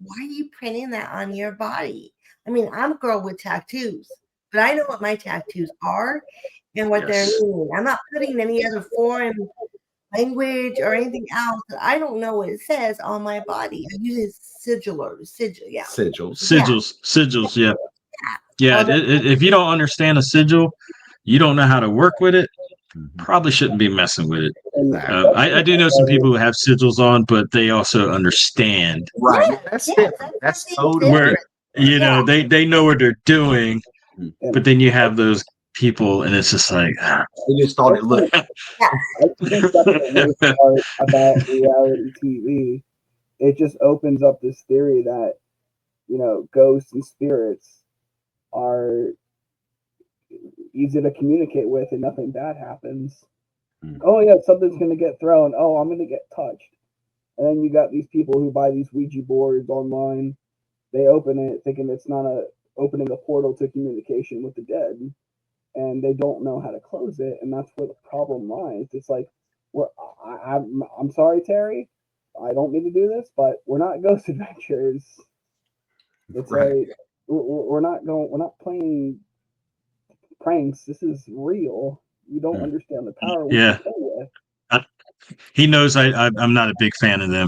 why are you printing that on your body? I mean, I'm a girl with tattoos, but I know what my tattoos are. and what they're Yes. meaning. I'm not putting any other foreign language or anything else that I don't know what it says on my body. I use sigil, yeah. Sigils. Sigils. Yeah. If you don't understand a sigil, you don't know how to work with it. Probably shouldn't be messing with it. And I do know some people who have sigils on, but they also understand. Right. Yeah, That's yeah, different. That's that's totally Where different. you know they know what they're doing, and but then you have those people, and it's just like. They just thought it looked. I think that's the worst part about reality TV. It just opens up this theory that, you know, ghosts and spirits are easy to communicate with and nothing bad happens. Oh yeah, something's gonna get thrown. Oh, I'm gonna get touched. And then you got these people who buy these Ouija boards online. They open it thinking it's not opening a portal to communication with the dead, and they don't know how to close it, and that's where the problem lies. It's like, I'm sorry, Terry, I don't mean to do this, but we're not ghost adventures. It's like we're not playing pranks. This is real. You don't understand the power we can play with. He knows I'm not a big fan of them.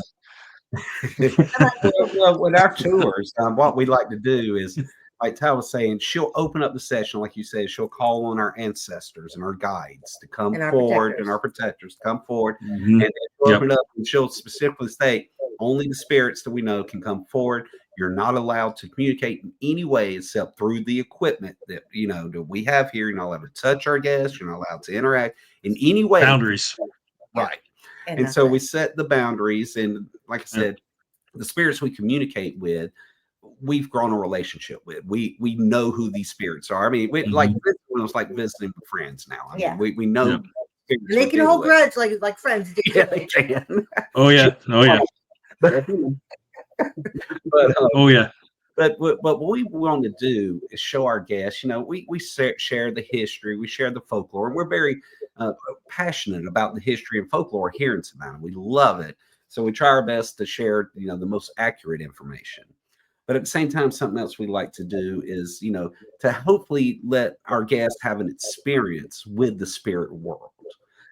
Well, with our tours, what we like to do is, like Ty was saying, she'll open up the session, like you said, she'll call on our ancestors and our guides to come forward and our protectors to come forward. And then she'll open it up and she'll specifically state only the spirits that we know can come forward. You're not allowed to communicate in any way except through the equipment that that we have here. You're not allowed to touch our guests. You're not allowed to interact in any way. Boundaries. Right. And so we set the boundaries, and like I said, the spirits we communicate with, we've grown a relationship with. We know who these spirits are. I mean, like this one was like visiting with friends now. I mean, we know and they can hold grudge like friends do. Yeah, they can. Oh yeah. But, oh yeah. But what we want to do is show our guests, we share the history, we share the folklore, and we're very passionate about the history and folklore here in Savannah. We love it. So we try our best to share, the most accurate information. But at the same time, something else we like to do is, to hopefully let our guests have an experience with the spirit world,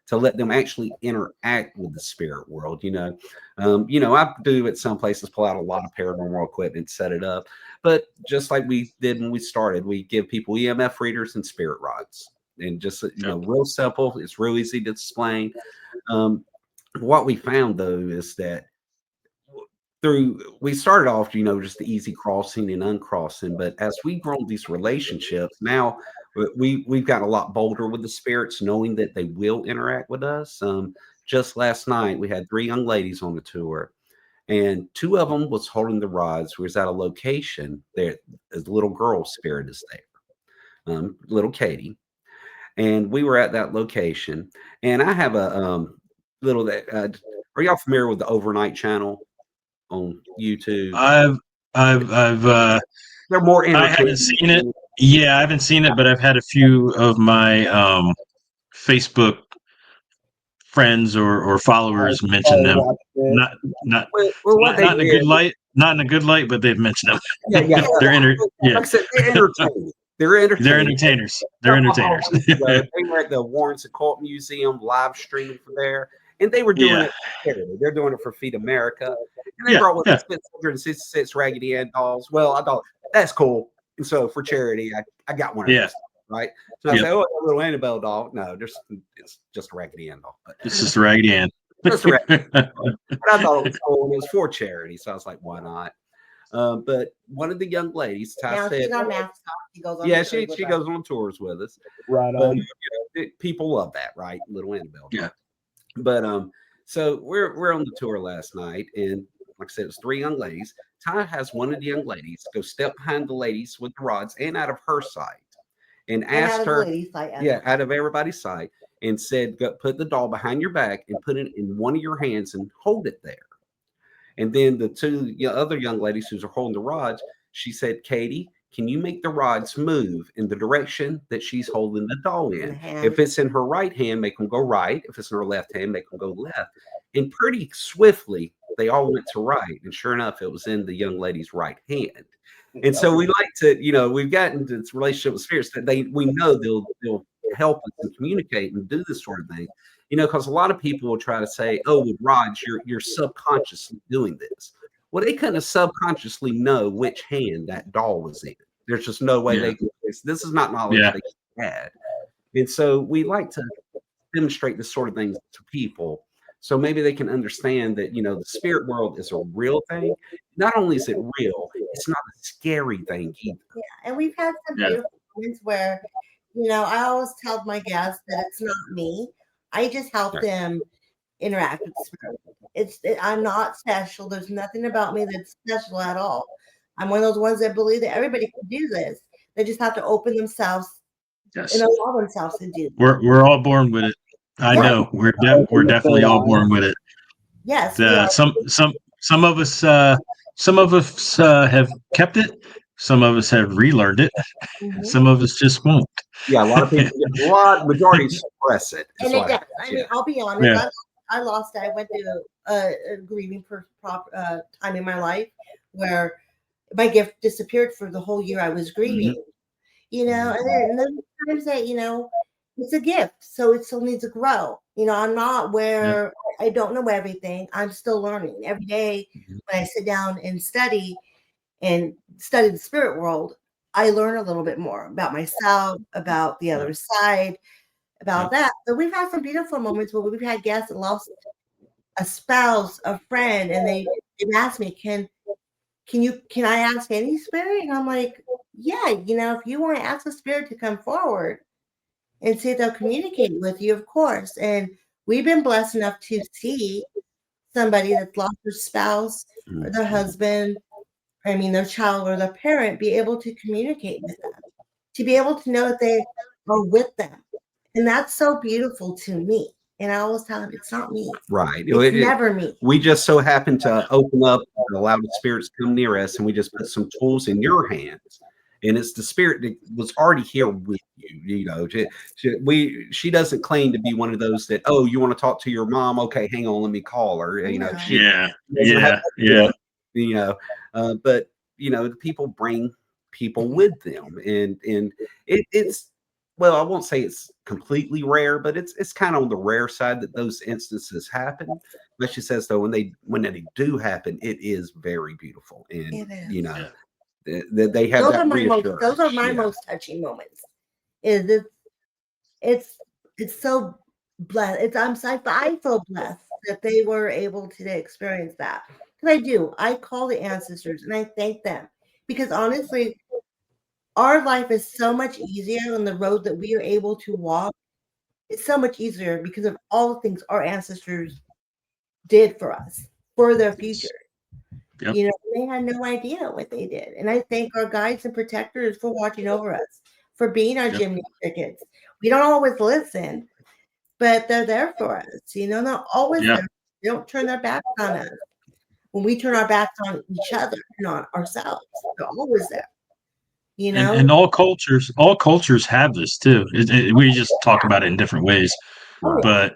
to let them actually interact with the spirit world. I do at some places pull out a lot of paranormal equipment, set it up, but just like we did when we started, we give people EMF readers and spirit rods, and just real simple. It's real easy to explain. What we found though is that we started off, just the easy crossing and uncrossing, but as we grow these relationships, now we've got a lot bolder with the spirits, knowing that they will interact with us. Just last night, we had 3 young ladies on the tour, and 2 of them was holding the rods. We was at a location there. A little girl spirit is there, little Katie, and we were at that location. And I have a little. Are y'all familiar with the Overnight channel on YouTube? They're more entertaining. I haven't seen it. Yeah, I haven't seen it, but I've had a few of my Facebook friends or followers mention them. Not in a good light. Not in a good light, but they've mentioned them. They're like I said, they're entertaining. They're entertainers. They're entertainers. They were at the Warren's Occult Museum live streaming from there, and they were doing it for charity. They're doing it for Feed America, and they brought with them 666 Raggedy Ann dolls. Well, I thought that's cool, and so for charity, I got one of those. Right. So I say, oh, a little Annabelle doll. No, it's just a Raggedy Ann doll. But it's just a Raggedy Ann. But I thought it was cool. It was for charity, so I was like, why not? But one of the young ladies, Ty said, she goes on tours with us. Right on. People love that, right? Little Annabelle. Yeah. But so we're on the tour last night, and like I said, it was 3 young ladies. Ty has one of the young ladies go step behind the ladies with the rods and out of her sight, and asked her, out of everybody's sight, and said, put the doll behind your back and put it in one of your hands and hold it there. And then the 2 other young ladies who are holding the rods, she said, Katie, can you make the rods move in the direction that she's holding the doll in? If it's in her right hand, make them go right. If it's in her left hand, make them go left. And pretty swiftly, they all went to right. And sure enough, it was in the young lady's right hand. And so we like to, we've gotten this relationship with spirits that we know they'll help us and communicate and do this sort of thing. Because a lot of people will try to say, "Oh, with Raj, you're subconsciously doing this." Well, they couldn't subconsciously know which hand that doll was in. There's just no way they could. This is not knowledge they had, and so we like to demonstrate this sort of things to people, so maybe they can understand that the spirit world is a real thing. Not only is it real, it's not a scary thing either. Yeah, and we've had some beautiful moments where, I always tell my guests that it's not me. I just help them interact with the spirit. I'm not special. There's nothing about me that's special at all. I'm one of those ones that believe that everybody can do this. They just have to open themselves and allow themselves to do. We're all born with it. I know we're definitely all born with it. Yes. Some of us have kept it. Some of us have relearned it. Mm-hmm. Some of us just won't. Yeah, a lot of people. Majority suppress it. And it does. I mean, I'll be honest. Yeah. I lost it. I went through a grieving time in my life where my gift disappeared for the whole year I was grieving. Mm-hmm. And then times that it's a gift, so it still needs to grow. I'm not where I don't know everything. I'm still learning every day. When I sit down and study the spirit world, I learn a little bit more about myself, about the other side, about that. So we've had some beautiful moments where we've had guests that lost a spouse, a friend, and they've asked me, can I ask any spirit? And I'm like, yeah, if you want to ask a spirit to come forward and see if they'll communicate with you, of course. And we've been blessed enough to see somebody that's lost their spouse or their husband, their child or their parent, be able to communicate with them, to be able to know that they are with them. And that's so beautiful to me. And I always tell them, it's not me. Right. It's never me. We just so happen to open up and allow the spirits to come near us, and we just put some tools in your hands. And it's the spirit that was already here with you. She doesn't claim to be one of those that, oh, you want to talk to your mom? Okay, hang on, let me call her. But people bring people with them, and it's well, I won't say it's completely rare, but it's kind of on the rare side that those instances happen. But she says though, when they do happen, it is very beautiful, and they have that reassurance. Those are my most touching moments. It's so blessed. I feel blessed that they were able to experience that. Because I call the ancestors and I thank them, because honestly, our life is so much easier on the road that we are able to walk. It's so much easier because of all the things our ancestors did for us, for their future. Yep. They had no idea what they did. And I thank our guides and protectors for watching over us, for being our Jimmy Crickets. We don't always listen, but they're there for us. They're always there. They don't turn their backs on us. When we turn our backs on each other and on ourselves, they're always there. And all cultures have this too. We just talk about it in different ways, but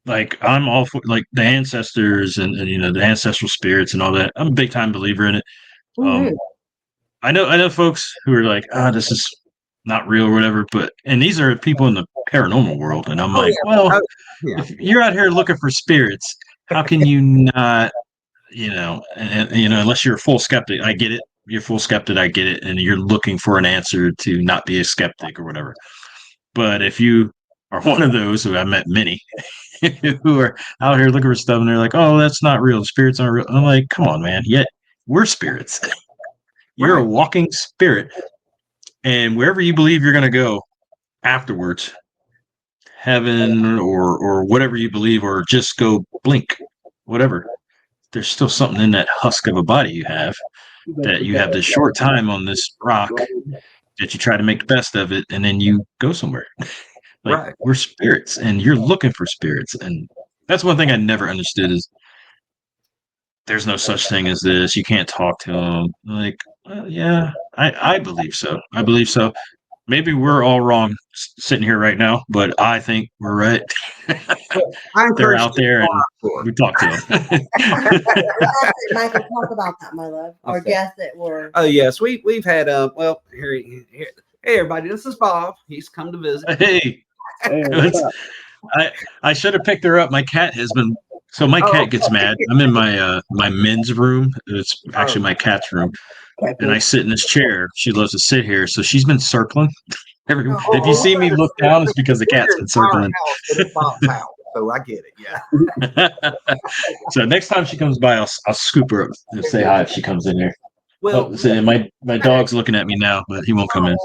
like I'm all for like the ancestors and the ancestral spirits and all that. I'm a big time believer in it. I know folks who are like, this is not real or whatever, and these are people in the paranormal world, and I'm like, if you're out here looking for spirits, how can you not? Unless you're a full skeptic, I get it. You're a full skeptic, I get it, and you're looking for an answer to not be a skeptic or whatever. But if you are one of those, who I met many, who are out here looking for stuff, and they're like, "Oh, that's not real. Spirits aren't real." I'm like, "Come on, man. Yet we're spirits. You're a walking spirit, and wherever you believe you're going to go afterwards, heaven or whatever you believe, or just go blink, whatever." There's still something in that husk of a body you have, that you have this short time on this rock that you try to make the best of it, and then you go somewhere. We're spirits, and you're looking for spirits. And that's one thing I never understood is there's no such thing as this. You can't talk to them. Like, well, yeah, I believe so. I believe so. Maybe we're all wrong sitting here right now, but I think we're right. They're out there, and we talk to them. Michael, talk about that, my love. Our guests that were. Oh yes, we've had here. Hey, everybody, this is Bob. He's come to visit. Hey, Hey, what's up? I should have picked her up. My cat has been so my cat gets mad. I'm in my my men's room. It's actually my cat's room, and I sit in this chair. She loves to sit here, so she's been circling. If you see me look down, it's because the cat's been circling. House, but it's Bob's house, so I get it. Yeah. So next time she comes by, I'll scoop her up and say hi if she comes in here. Well, So my dog's looking at me now, but he won't come in.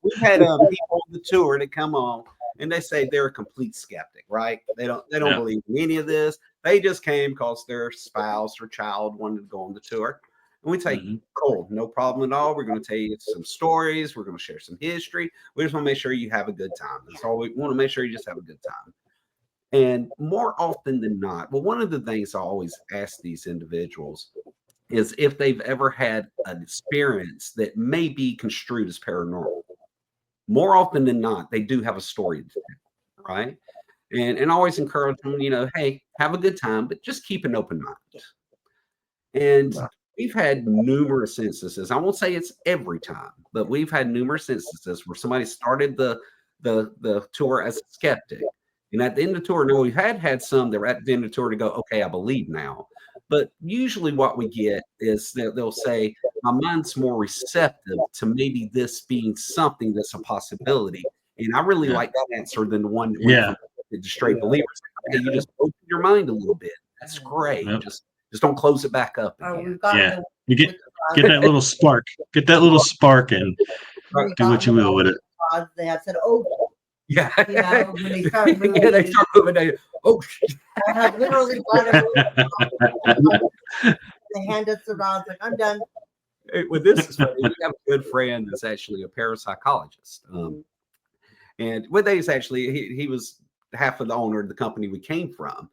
we've had people on the tour that come on, and they say they're a complete skeptic, right? They don't Yeah. believe in any of this. They just came because their spouse or child wanted to go on the tour. And we say, cool, no problem at all. We're going to tell you some stories. We're going to share some history. We just want to make sure you have a good time. That's all we want to make sure you just have a good time. And more often than not, well, one of the things I always ask these individuals is if they've ever had an experience that may be construed as paranormal. More often than not, they do have a story to tell, right? And I always encourage them, hey, have a good time, but just keep an open mind. And we've had numerous instances. I won't say it's every time, but we've had numerous instances where somebody started the tour as a skeptic. And at the end of the tour, now we've had some that were at the end of the tour to go, okay, I believe now. But usually what we get is that they'll say, my mind's more receptive to maybe this being something that's a possibility. And I really like that answer than the one that went from the straight believers. Hey, you just open your mind a little bit. That's great. Yep. Just don't close it back up again. You get that little spark. Get that little spark and do what you will with it. They have said, "Oh, yeah." When they start moving, they start moving. Oh, I have literally they hand us the rods. Like, I'm done. With this is funny. We have a good friend that's actually a parapsychologist. And with these, actually, he was half of the owner of the company we came from.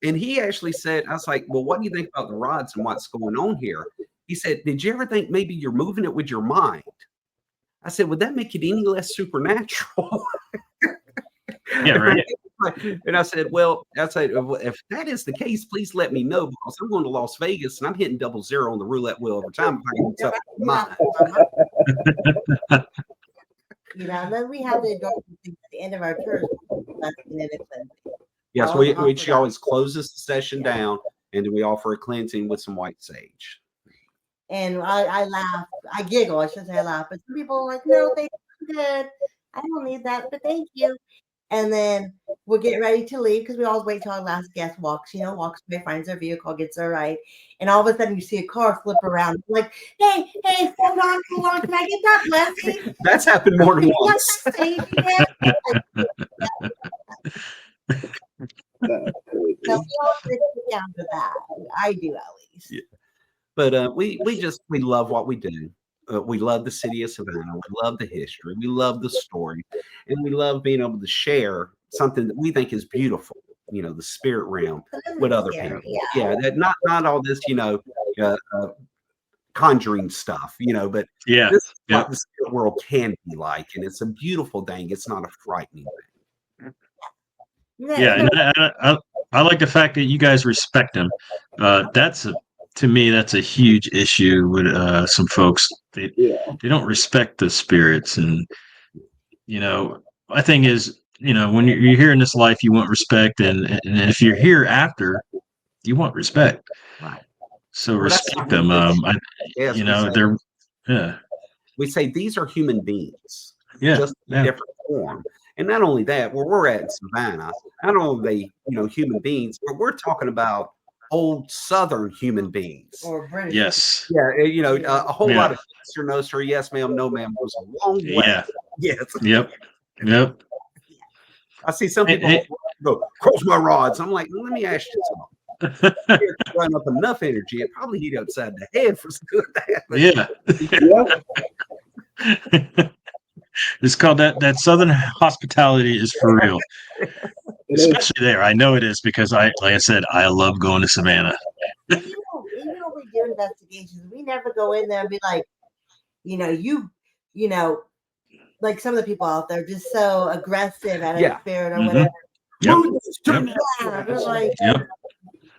And he actually said, I was like, well, what do you think about the rods and what's going on here? He said, did you ever think maybe you're moving it with your mind? I said, would that make it any less supernatural? Yeah, right. And I said, if that is the case, please let me know, because I'm going to Las Vegas and I'm hitting 00 on the roulette wheel every time if I can get mind. And then we have the adult at the end of our tour. Yes, she always closes the session down, and then we offer a cleansing with some white sage. And I laugh. I giggle. I shouldn't say I laugh. But some people are like, no, they good. I don't need that, but thank you. And then we're getting ready to leave because we always wait till our last guest walks away, finds their vehicle, gets their ride. And all of a sudden you see a car flip around. I'm like, hey, hold on. Can I get that blessing? That's happened more than once. So we all get down to that. I do, at least. Yeah. But we love what we do. We love the city of Savannah. We love the history. We love the story, and we love being able to share something that we think is beautiful. The spirit realm with other people. Yeah, that not all this, conjuring stuff. But this is what the spirit world can be like, and it's a beautiful thing. It's not a frightening thing. Yeah, and I like the fact that you guys respect them. To me, that's a huge issue with some folks. They don't respect the spirits, and my thing is, when you're here in this life, you want respect, and if you're here after, you want respect. Right. So respect them. We say these are human beings, just in a different form. And not only that, where we're at in Savannah, not only human beings, but we're talking about old Southern human beings. Or British. Yes. Yeah, a whole lot of yes or no, sir, yes, ma'am, no, ma'am goes a long way. Yeah. Yes. Yep. I see some people go, cross my rods. I'm like, let me ask you something. Run up enough energy, it probably hit you upside the head for doing that. Yeah. It's called that Southern hospitality is for real. Especially there. I know it is because like I said, I love going to Savannah. Even when we do investigations, we never go in there and be like, like some of the people out there just so aggressive at a spirit or whatever.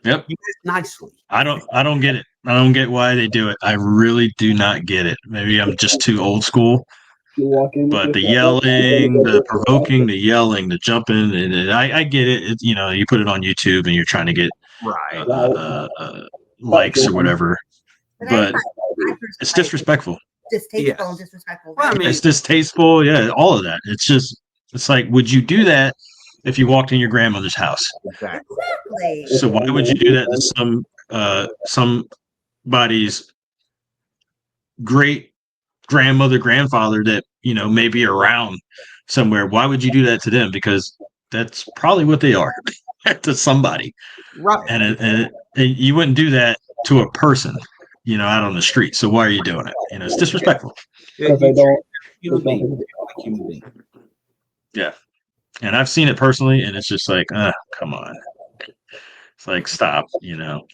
Yep. Nicely. I don't get it. I don't get why they do it. I really do not get it. Maybe I'm just too old school. You walk in with But the your phone, yelling, the provoking, the yelling, the jumping, and I get it. You know, you put it on YouTube and you're trying to get Right. likes or whatever, But but I it's personally disrespectful. distasteful and Yes. disrespectful. Well, I mean, It's distasteful. Yeah, all of that. It's like, would you do that if you walked in your grandmother's house? exactly. Exactly. So why would you do that to somebody's great grandmother, grandfather that may be around somewhere? Why would you do that to them? Because that's probably what they are to somebody, Right. and you wouldn't do that to a person, out on the street. So why are you doing it? It's disrespectful. because they don't. Human they don't being, think it's- like human being. Yeah, and I've seen it personally, and it's just like, come on. It's like, stop. You don't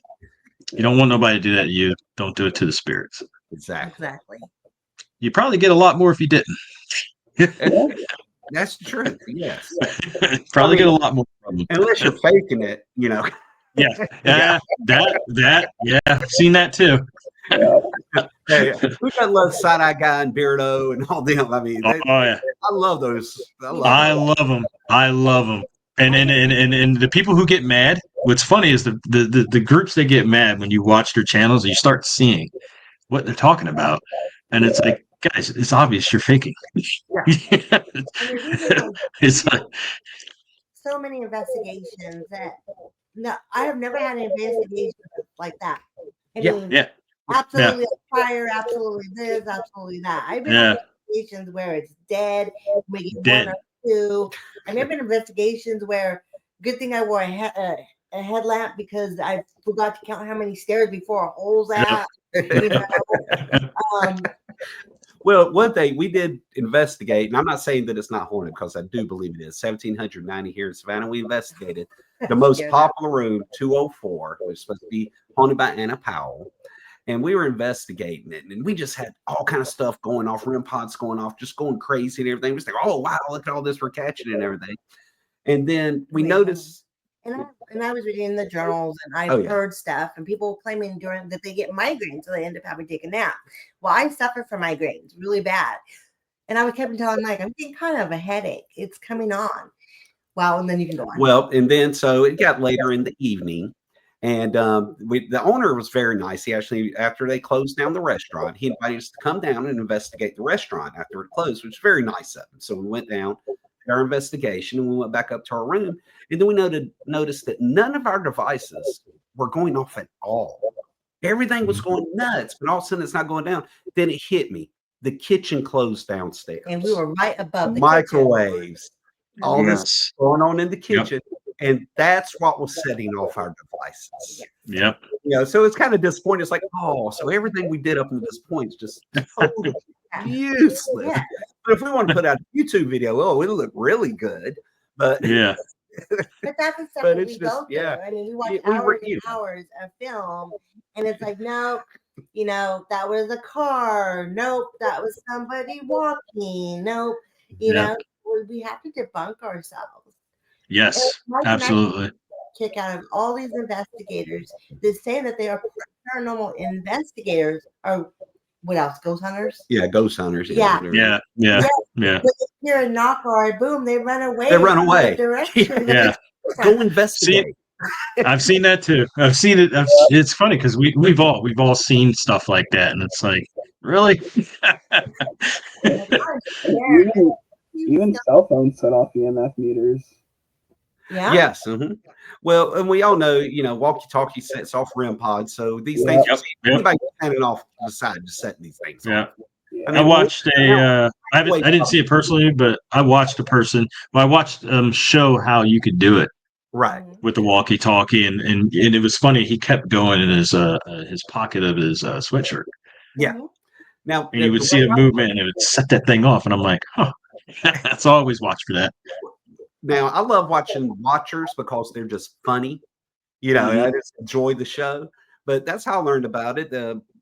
want nobody to do that to you. Don't do it to the spirits. Exactly. Exactly. You probably get a lot more if you didn't. That's the truth. Yes. Probably I mean, get a lot more from them. Unless you're faking it, Yeah. Yeah. I've seen that too. Hey, we got love Side Eye Guy and Beardo and all them. I mean, Oh yeah. I love those. I love them. I love them. And the people who get mad. What's funny is the groups that get mad when you watch their channels and you start seeing what they're talking about, and it's like, guys, it's obvious you're faking. It's like, So many investigations that no, I have never had an investigation like that. I mean, yeah. absolutely fire, absolutely this, absolutely that. I've been in investigations where it's dead, maybe Dead. 1 or 2. I've never been in investigations where, good thing I wore a headlamp because I forgot to count how many stairs before a hole's out. Well, one thing we did investigate, and I'm not saying that it's not haunted because I do believe it is. 1790 here in Savannah, we investigated the most popular room, 204, which was supposed to be haunted by Anna Powell. And we were investigating it, and we just had all kind of stuff going off, REM pods going off, just going crazy and everything. We was like, oh wow, look at all this we're catching and everything. And then we noticed. And I was reading the journals, and I've heard stuff, and people claiming during that they get migraines, so they end up having to take a nap. Well, I suffer from migraines really bad, and I kept telling Mike, I'm getting kind of a headache. It's coming on. Wow, and then you can go on. Well, and then so it got later in the evening, and the owner was very nice. He actually, after they closed down the restaurant, he invited us to come down and investigate the restaurant after it closed, which was very nice of him. So we went down, did our investigation, and we went back up to our room. And then we noticed that none of our devices were going off at all. Everything was going nuts, but all of a sudden it's not going down. Then it hit me. The kitchen closed downstairs. And we were right above the microwaves. Kitchen. All this going on in the kitchen. Yep. And that's what was setting off our devices. Yep. So it's kind of disappointing. It's like, oh, so everything we did up to this point is just totally useless. Yeah. But if we want to put out a YouTube video, it'll look really good. But yeah. But that's the stuff that we go through. I mean, we watch hours and hours of film, and it's like, nope, that was a car. Nope, that was somebody walking. Nope, you know, we have to debunk ourselves. Yes, absolutely. Kick out of all these investigators that say that they are paranormal investigators or what else? Ghost hunters? Yeah, ghost hunters. Yeah. But they hear a knock or a boom, they run away. They run away. Yeah. Go investigate. I've seen that too. I've seen it. It's funny because we've all seen stuff like that, and it's like, really? Even cell phones set off EMF meters. Yeah. Yes. Mm-hmm. Well, and we all know, walkie-talkie sets off REM pods. So these things, anybody standing off the side just setting these things off. I mean, I watched I didn't see it personally, but I watched a person. Well, I watched show how you could do it. Right. With the walkie-talkie, and it was funny. He kept going in his pocket of his sweatshirt. Yeah. Now, and you would see a movement, and it would set that thing off. And I'm like, huh. That's all I always watch for that. Now, I love watching watchers because they're just funny. I just enjoy the show. But that's how I learned about it.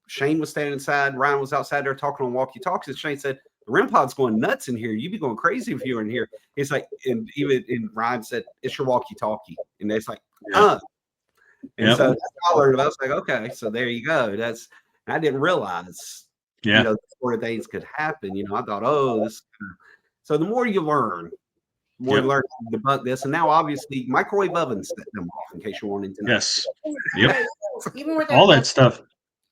Shane was standing inside. Ryan was outside there talking on walkie-talkies. And Shane said, the REM pod's going nuts in here. You'd be going crazy if you were in here. It's like, and Ryan said, it's your walkie-talkie. And it's like, And so that's how I learned about it. I was like, okay, so there you go. I didn't realize Yeah. Sort of things could happen. I thought, oh, this. So the more you learn, the more you learn to debunk this. And now, obviously, microwave ovens set them off. In case you're wanting to know. Yes. Yep. Even with All that stuff.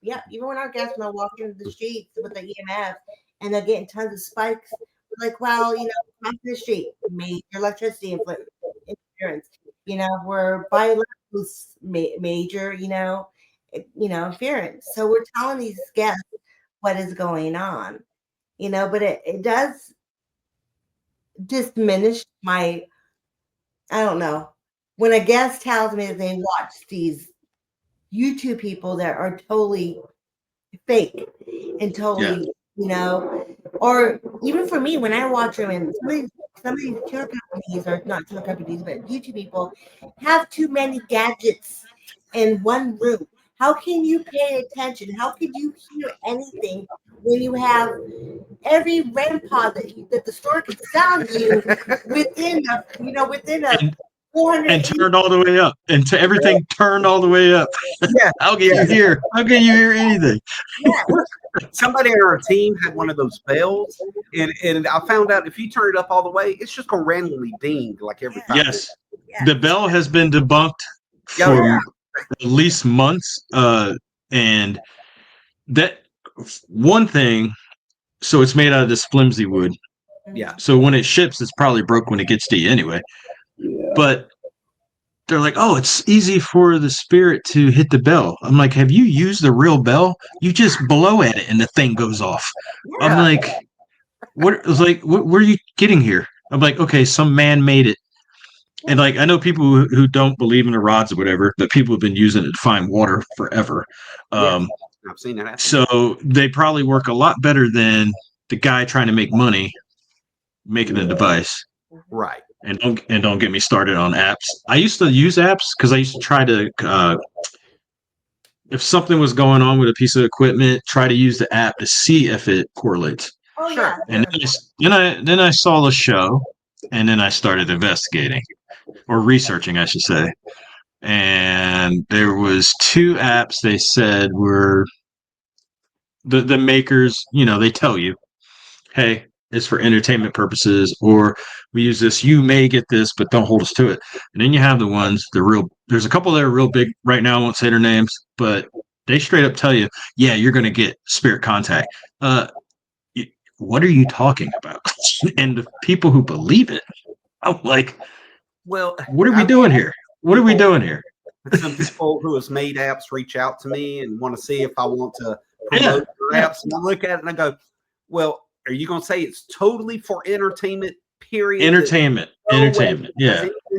Yeah, even when our guests when I walk into the streets with the EMF and they're getting tons of spikes, like, well, across the street, major electricity interference. We're by major, interference. So we're telling these guests what is going on, but it does diminish my, I don't know, when a guest tells me that they watch these YouTube people that are totally fake and totally, or even for me, when I watch them and some of these tour companies, or not tour companies, but YouTube people have too many gadgets in one room. How can you pay attention? How could you hear anything when you have every REM pod that the store can sell you within a 400 and turned all the way up, and to everything turned all the way up. Yeah. How can you hear? How can you hear anything? Yeah. Somebody on our team had one of those bells, and I found out if you turn it up all the way, it's just going to randomly ding like every 5 minutes. Yes. The bell has been debunked for at least months. And that one thing, so it's made out of this flimsy wood. Yeah. So when it ships, it's probably broke when it gets to you anyway. Yeah. But they're like, oh, it's easy for the spirit to hit the bell. I'm like, have you used the real bell? You just blow at it and the thing goes off. Yeah. I'm like, what are you getting here? I'm like, okay, some man made it. And like, I know people who don't believe in the rods or whatever, but people have been using it to find water forever. I've seen that happen. So they probably work a lot better than the guy trying to make money making a device. Right. And don't get me started on apps. I used to use apps because I used to try to, if something was going on with a piece of equipment, try to use the app to see if it correlates. Oh, Sure. yeah. And then I saw the show, and then I started investigating or researching, I should say. And there was 2 apps they said were the makers. They tell you, hey, it's for entertainment purposes, or we use this. You may get this, but don't hold us to it. And then you have the ones, there's a couple that are real big right now. I won't say their names, but they straight up tell you, yeah, you're going to get spirit contact. What are you talking about? And the people who believe it, I'm like, well, what are we doing here? What are we doing here? Some people who has made apps reach out to me and want to see if I want to promote their apps. And I look at it and I go, well, are you going to say it's totally for entertainment, period? Entertainment. Has Anything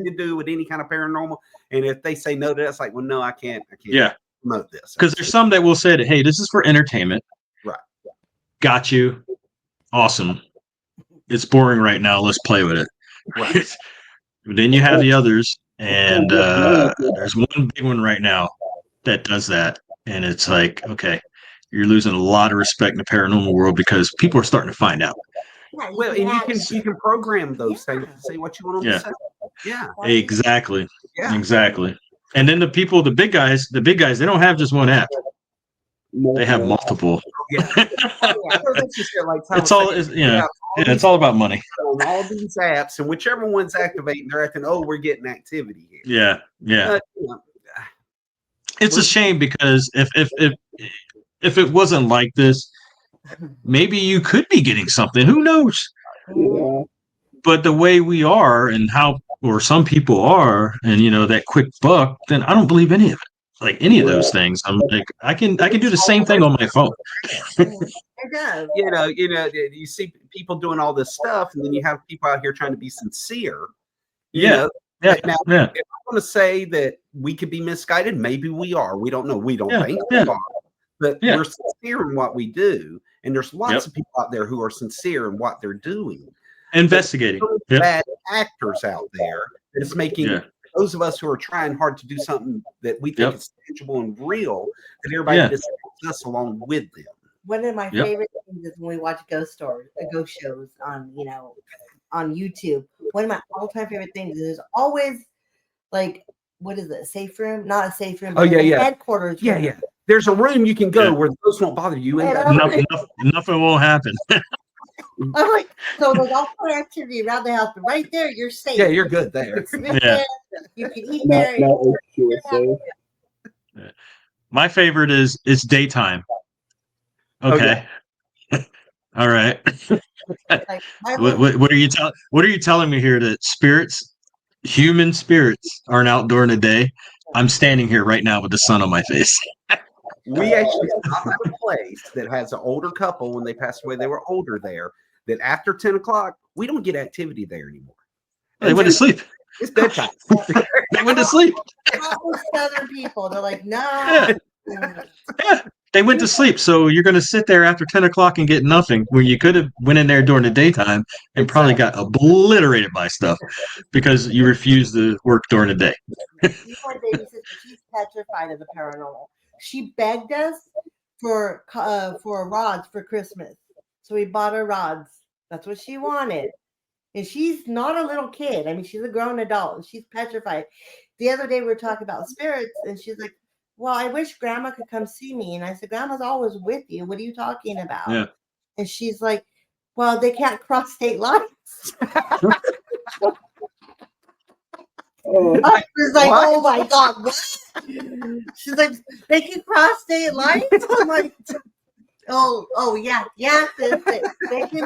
to do with any kind of paranormal? And if they say no to that, it's like, well, no, I can't promote this. Because there's some that will say that, hey, this is for entertainment. Right. Got you. Awesome. It's boring right now. Let's play with it. Right. Then you have the others, and there's one big one right now that does that. And it's like, okay, you're losing a lot of respect in the paranormal world because people are starting to find out. Yeah, well, and you can program those things to say what you want them to say. Yeah. Exactly. Yeah. Exactly. And then the big guys, they don't have just one app. They have multiple. Yeah. It's all about money. On all these apps, and whichever one's activating, they're acting, oh, we're getting activity here. Yeah. Yeah. It's a shame because if it wasn't like this, maybe you could be getting something. Who knows? Yeah. But the way we are and how, or some people are, and that quick buck, then I don't believe any of it. Like any of those things. I'm like, I can do the same thing on my phone. It does. You see people doing all this stuff, and then you have people out here trying to be sincere. Yeah. Now, if I'm going to say that we could be misguided, maybe we are. We don't know. We don't think we are. But we're sincere in what we do. And there's lots of people out there who are sincere in what they're doing. Investigating. Bad actors out there that is making those of us who are trying hard to do something that we think is tangible and real, that everybody just us along with them. One of my favorite things is when we watch ghost shows on on YouTube. One of my all-time favorite things is always like, what is it? A safe room? Not a safe room. But headquarters room There's a room you can go Yeah. where the ghost won't bother you. And Nothing will happen. I'm like, so there's all kind of activity around the house, but right there, you're safe. yeah, you're good there. Yeah. You can eat No, there. no HQ is safe. My favorite is daytime. Okay. All right. Like, What are you telling me here that human spirits aren't outdoor in the day? I'm standing here right now with the sun on my face. We actually stopped at a place that has an older couple. When they passed away, they were older there. That after 10 o'clock, we don't get activity there anymore. They went to sleep. It's bedtime. They went to sleep. all those Southern people, they're like, no. Yeah. Yeah. They went to sleep. So you're going to sit there after 10 o'clock and get nothing when you could have went in there during the daytime and probably got obliterated by stuff because you refused to work during the day. My babysitter, she's petrified of the paranormal. She begged us for rods for Christmas. So we bought her rods. That's what she wanted. And she's not a little kid. I mean, she's a grown adult and she's petrified. The other day we were talking about spirits and she's like, well, I wish Grandma could come see me. And I said, Grandma's always with you. What are you talking about? Yeah. And she's like, well, they can't cross state lines. Oh, I was like, What? oh my God. What? She's like, they can cross state lines? I'm like, oh yeah. Yes. They can.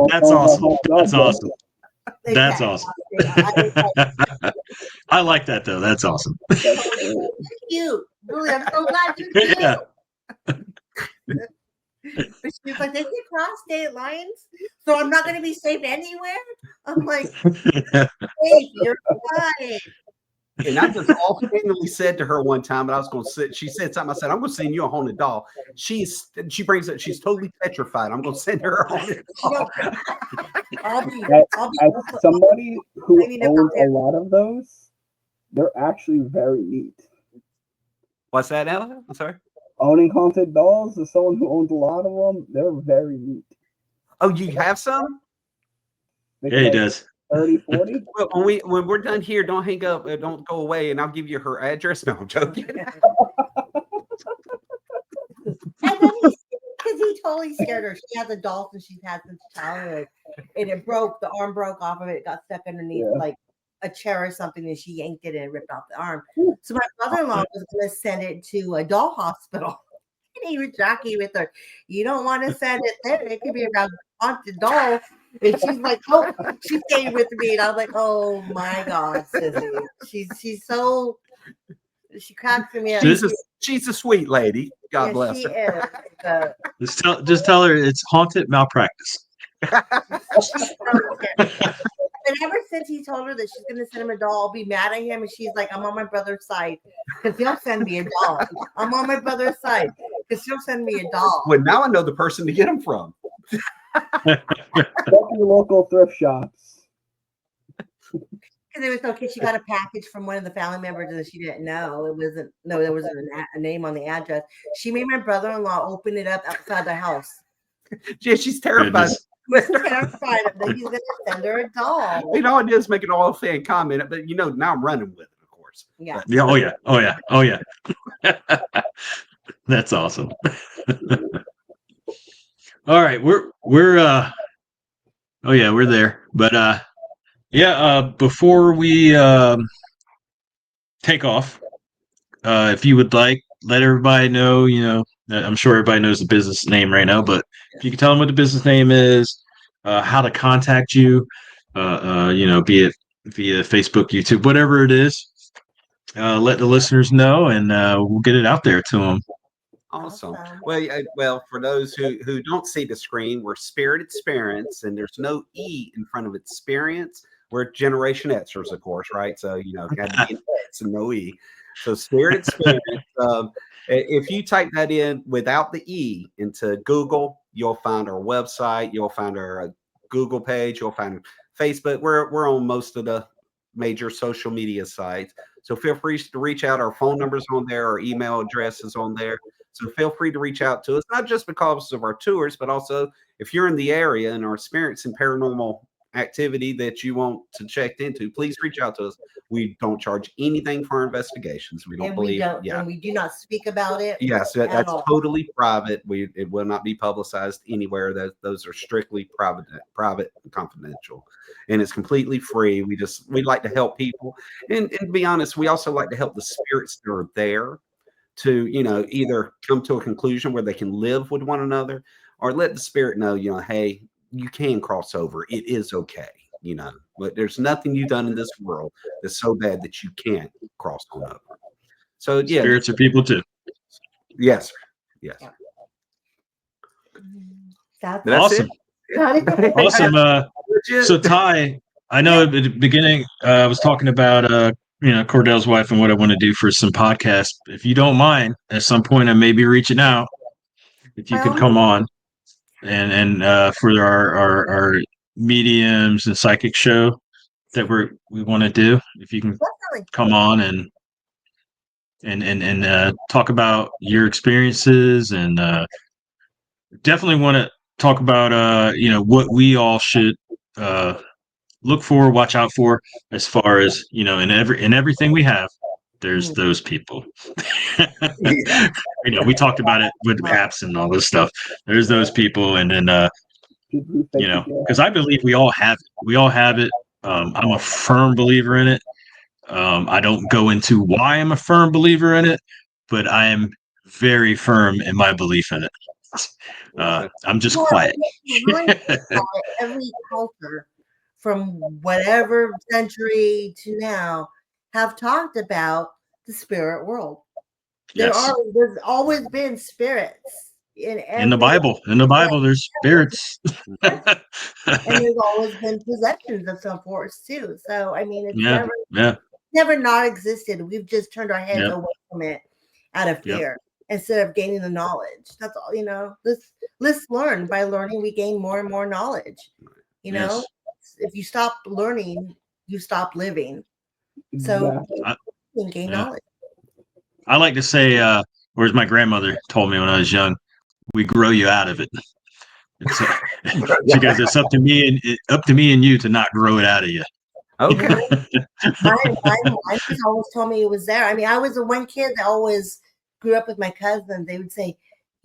That's awesome. That's awesome. They That's can. awesome. I I like that though. That's awesome. was cute. Really, I'm so glad you're cute. Yeah. But she was like, they can cross state lines, so I'm not going to be safe anywhere. I'm like, hey, you're fine. And I just offhandedly said to her one time, and I was going to sit. She said something. I said, "I'm going to send you a haunted doll." She brings it. She's totally petrified. I'm going to send her a haunted doll. I'll be as somebody who I mean, if owns I'm a lot of those, they're actually very neat. What's that, Ella? I'm sorry. Owning haunted dolls, as someone who owns a lot of them, they're very neat. Oh, you have some? They Yeah, he like does. 30, 40. Well, when we're done here, don't hang up, don't go away, and I'll give you her address. No, I'm joking. And then because he totally scared her. She has a doll that she's had since childhood, and it broke. The arm broke off of it. It got stuck underneath like a chair or something, and she yanked it and it ripped off the arm. So my brother-in-law was going to send it to a doll hospital, and he was jockey with her. You don't want to send it there. It could be a haunted doll. And she's like, oh, she stayed with me, and I was like, oh my God, sissy. She's so. She cracks me up. She's a sweet lady. God bless she her. Is. Just tell her it's haunted malpractice. And ever since he told her that she's going to send him a doll, I'll be mad at him. And she's like, I'm on my brother's side because he'll send me a doll. I'm on my brother's side because he'll send me a doll. Well, now I know the person to get them from. Check your local thrift shops. Because it was okay. She got a package from one of the family members that she didn't know. There wasn't a name on the address. She made my brother-in-law open it up outside the house. Yeah, she's terrified. She's terrified that he's going to send her a doll. You know, all it is make it all fan comment, but now I'm running with it, of course. Yeah. Yeah. Oh yeah. That's awesome. All right, we're there. But before we take off, if you would like, let everybody know, I'm sure everybody knows the business name right now, but if you can tell them what the business name is, how to contact you, be it via Facebook, YouTube, whatever it is, let the listeners know, and we'll get it out there to them. Awesome. Well, for those who don't see the screen, we're Spirit Xperience, and there's no E in front of Xperience. We're Generation Xers, of course, right? So, got to be an X and no E. So Spirit Xperience, if you type that in without the E into Google, you'll find our website. You'll find our Google page. You'll find Facebook. We're on most of the major social media sites. So feel free to reach out. Our phone number's on there. Our email address is on there. So feel free to reach out to us, not just because of our tours, but also if you're in the area and are experiencing paranormal activity that you want to check into, please reach out to us. We don't charge anything for our investigations. We don't believe. And we do not speak about it. Yes, that's totally private. It will not be publicized anywhere. Those are strictly private and confidential, and it's completely free. We like to help people, and to be honest, we also like to help the spirits that are there to either come to a conclusion where they can live with one another, or let the spirit know, hey, you can cross over. It is okay. But there's nothing you've done in this world that's so bad that you can't cross on over. So yeah, spirits are people too. Yes. Yes. That's awesome. Awesome. So Ty, I know at the beginning I was talking about Cordell's wife and what I want to do for some podcasts. If you don't mind, at some point I may be reaching out. If you could come on and for our mediums and psychic show that we want to do, if you can come on and talk about your experiences, and definitely want to talk about what we all should look for, watch out for, as far as in everything we have. There's those people. We talked about it with apps and all this stuff. There's those people, and then because I believe we all have it. We all have it. I'm a firm believer in it. I don't go into why I'm a firm believer in it, but I am very firm in my belief in it. I'm just quiet. Every culture from whatever century to now have talked about the spirit world. Yes. There's always been spirits in the Bible. In the Bible, there's spirits. And there's always been possessions of some force too. So I mean, it's never not existed. We've just turned our heads away from it out of fear instead of gaining the knowledge. That's all. Let's learn. By learning, we gain more and more knowledge. If you stop learning, you stop living. So you gain knowledge. I like to say, whereas my grandmother told me when I was young, we grow you out of it. She goes, it's up to me and you to not grow it out of you. Okay. My just always told me it was there. I mean, I was the one kid that always grew up with my cousins. They would say,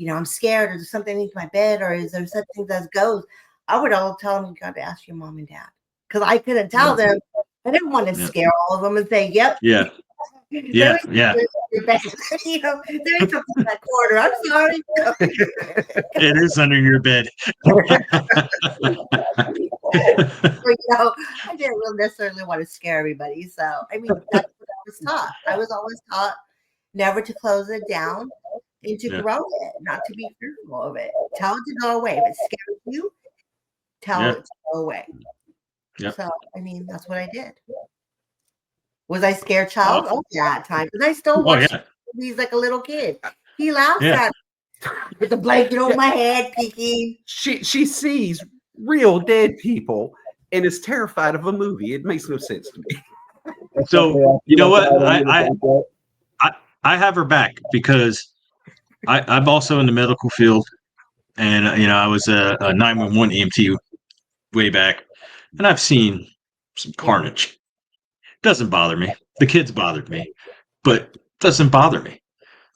I'm scared, or there's something underneath my bed, or is there such things as ghosts? I would all tell them, you got to ask your mom and dad, because I couldn't tell them. I didn't want to scare all of them and say, "Yep, yeah." There is something in that corner. I'm sorry. It is under your bed. I didn't really necessarily want to scare everybody. So, I mean, that's what I was taught. I was always taught never to close it down and to grow it, not to be fearful of it. Tell it to go away. If it scares you, tell it to go away. Yep. So, I mean, that's what I did. Was I scared child? Oh, yeah, at times. Because I still watch movies like a little kid. He laughs at me with the blanket over my head, peeking. She sees real dead people and is terrified of a movie. It makes no sense to me. So you know what? I have her back, because I'm also in the medical field, and I was a 911 EMT way back, and I've seen some carnage. Doesn't bother me. The kids bothered me, but doesn't bother me.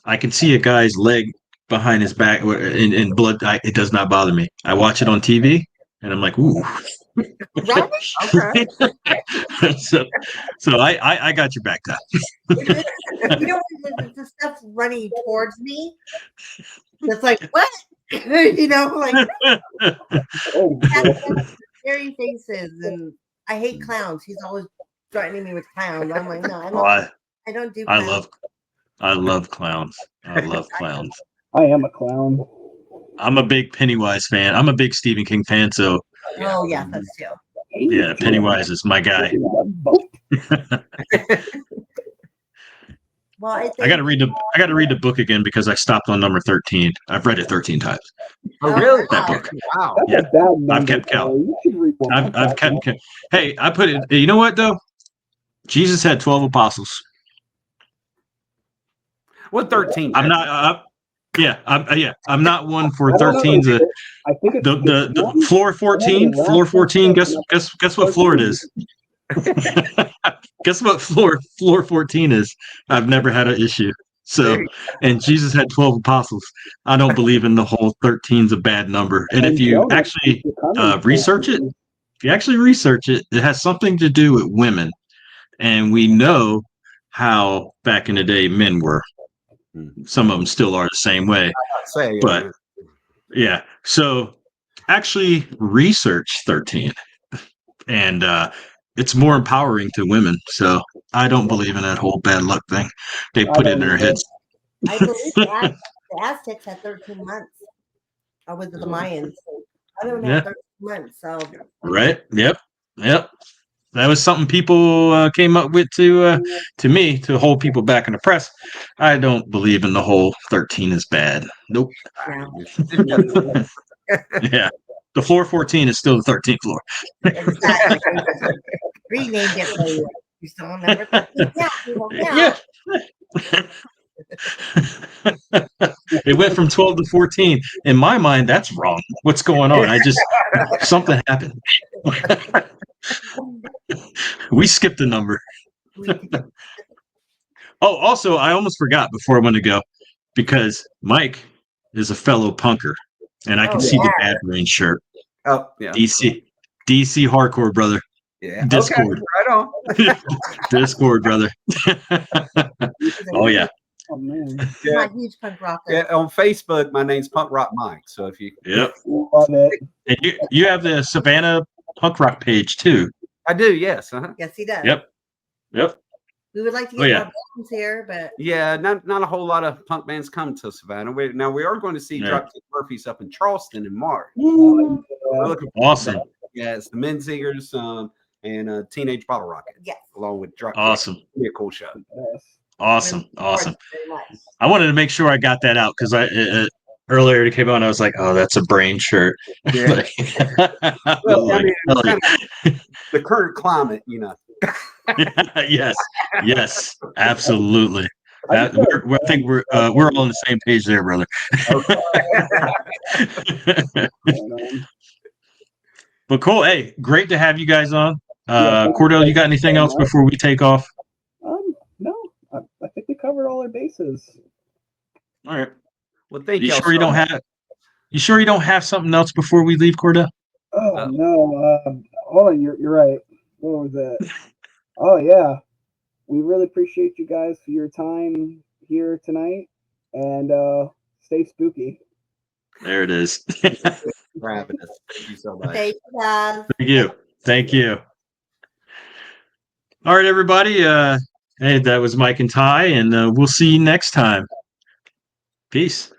I can see a guy's leg behind his back in blood. It does not bother me. I watch it on TV, and I'm like, ooh. Right? Okay. so I got your back, Ty. The stuff running towards me. It's like, what? Like scary faces, and I hate clowns. He's always threatening me with clowns. I'm like, no, I don't do clowns. I love clowns. I love clowns. I am a clown. I'm a big Pennywise fan. I'm a big Stephen King fan. So. Oh yeah, that's too. Yeah, Pennywise is my guy. Well, I got to read the book again, because I stopped on number 13. I've read it 13 times. Oh, really? That book. Wow. Yeah. I've kept count. I've kept count. Hey, I put it. You know what though? Jesus had 12 apostles. What 13? I'm not. Yeah, I'm not one for I don't know. 13s. I think it's The floor 14. Floor 14. Guess what floor it is? Guess what floor 14 is? I've never had an issue. So, and Jesus had 12 apostles. I don't believe in the whole 13's a bad number. And if you Jonah actually used to come in research it, 14. if you actually research it, it has something to do with women. And we know how back in the day men were. Some of them still are the same way. Say, But yeah, so actually research 13. And it's more empowering to women. So I don't believe in that whole bad luck thing. They put it in their heads. I believe the Aztecs had 13 months. Or was it the Mayans? I don't have 13 months. So Right. Yep. That was something people came up with to me to hold people back in the press. I don't believe in the whole 13 is bad. Nope. Yeah. The floor 14 is still the 13th floor. exactly. Renamed it for you. You still number 13. Yeah, people. Yeah. It went from 12 to 14. In my mind, that's wrong. What's going on? Something happened. We skipped a number. Oh, also, I almost forgot before I went to go because Mike is a fellow punker, and I can see the Bad Brain shirt. Oh, yeah. DC hardcore, brother. Yeah. Discord. Okay, right on. Discord, brother. Oh, yeah. Oh man. Yeah. Huge punk rocker. Yeah, on Facebook, my name's Punk Rock Mike. So if you love it. And you have the Savannah punk rock page too. I do, yes. Yes, he does. Yep. We would like to get more bands here, but yeah, not a whole lot of punk bands come to Savannah. We are going to see Dropkick Murphys up in Charleston in March. We're looking awesome. Yeah, it's the Menzingers and Teenage Bottle Rocket. Yes, along with Dropkick. Awesome. It'll be a cool show. Yes. Awesome. I wanted to make sure I got that out because earlier it came on. I was like, "Oh, that's a Brain shirt." Yeah. Well, I mean, the current climate, yes, absolutely. I think we're all on the same page there, brother. But cool. Hey, great to have you guys on. Cordell, you got anything else before we take off? No, I think we covered all our bases. All right. Well, thank you. Sure you sure you don't have something else before we leave, Cordell? Oh no. Hold on, you're right. What was that? Oh yeah. We really appreciate you guys for your time here tonight, and stay spooky. There it is. Thank you so much. Thank you. All right, everybody. Hey, that was Mike and Ty, and we'll see you next time. Peace.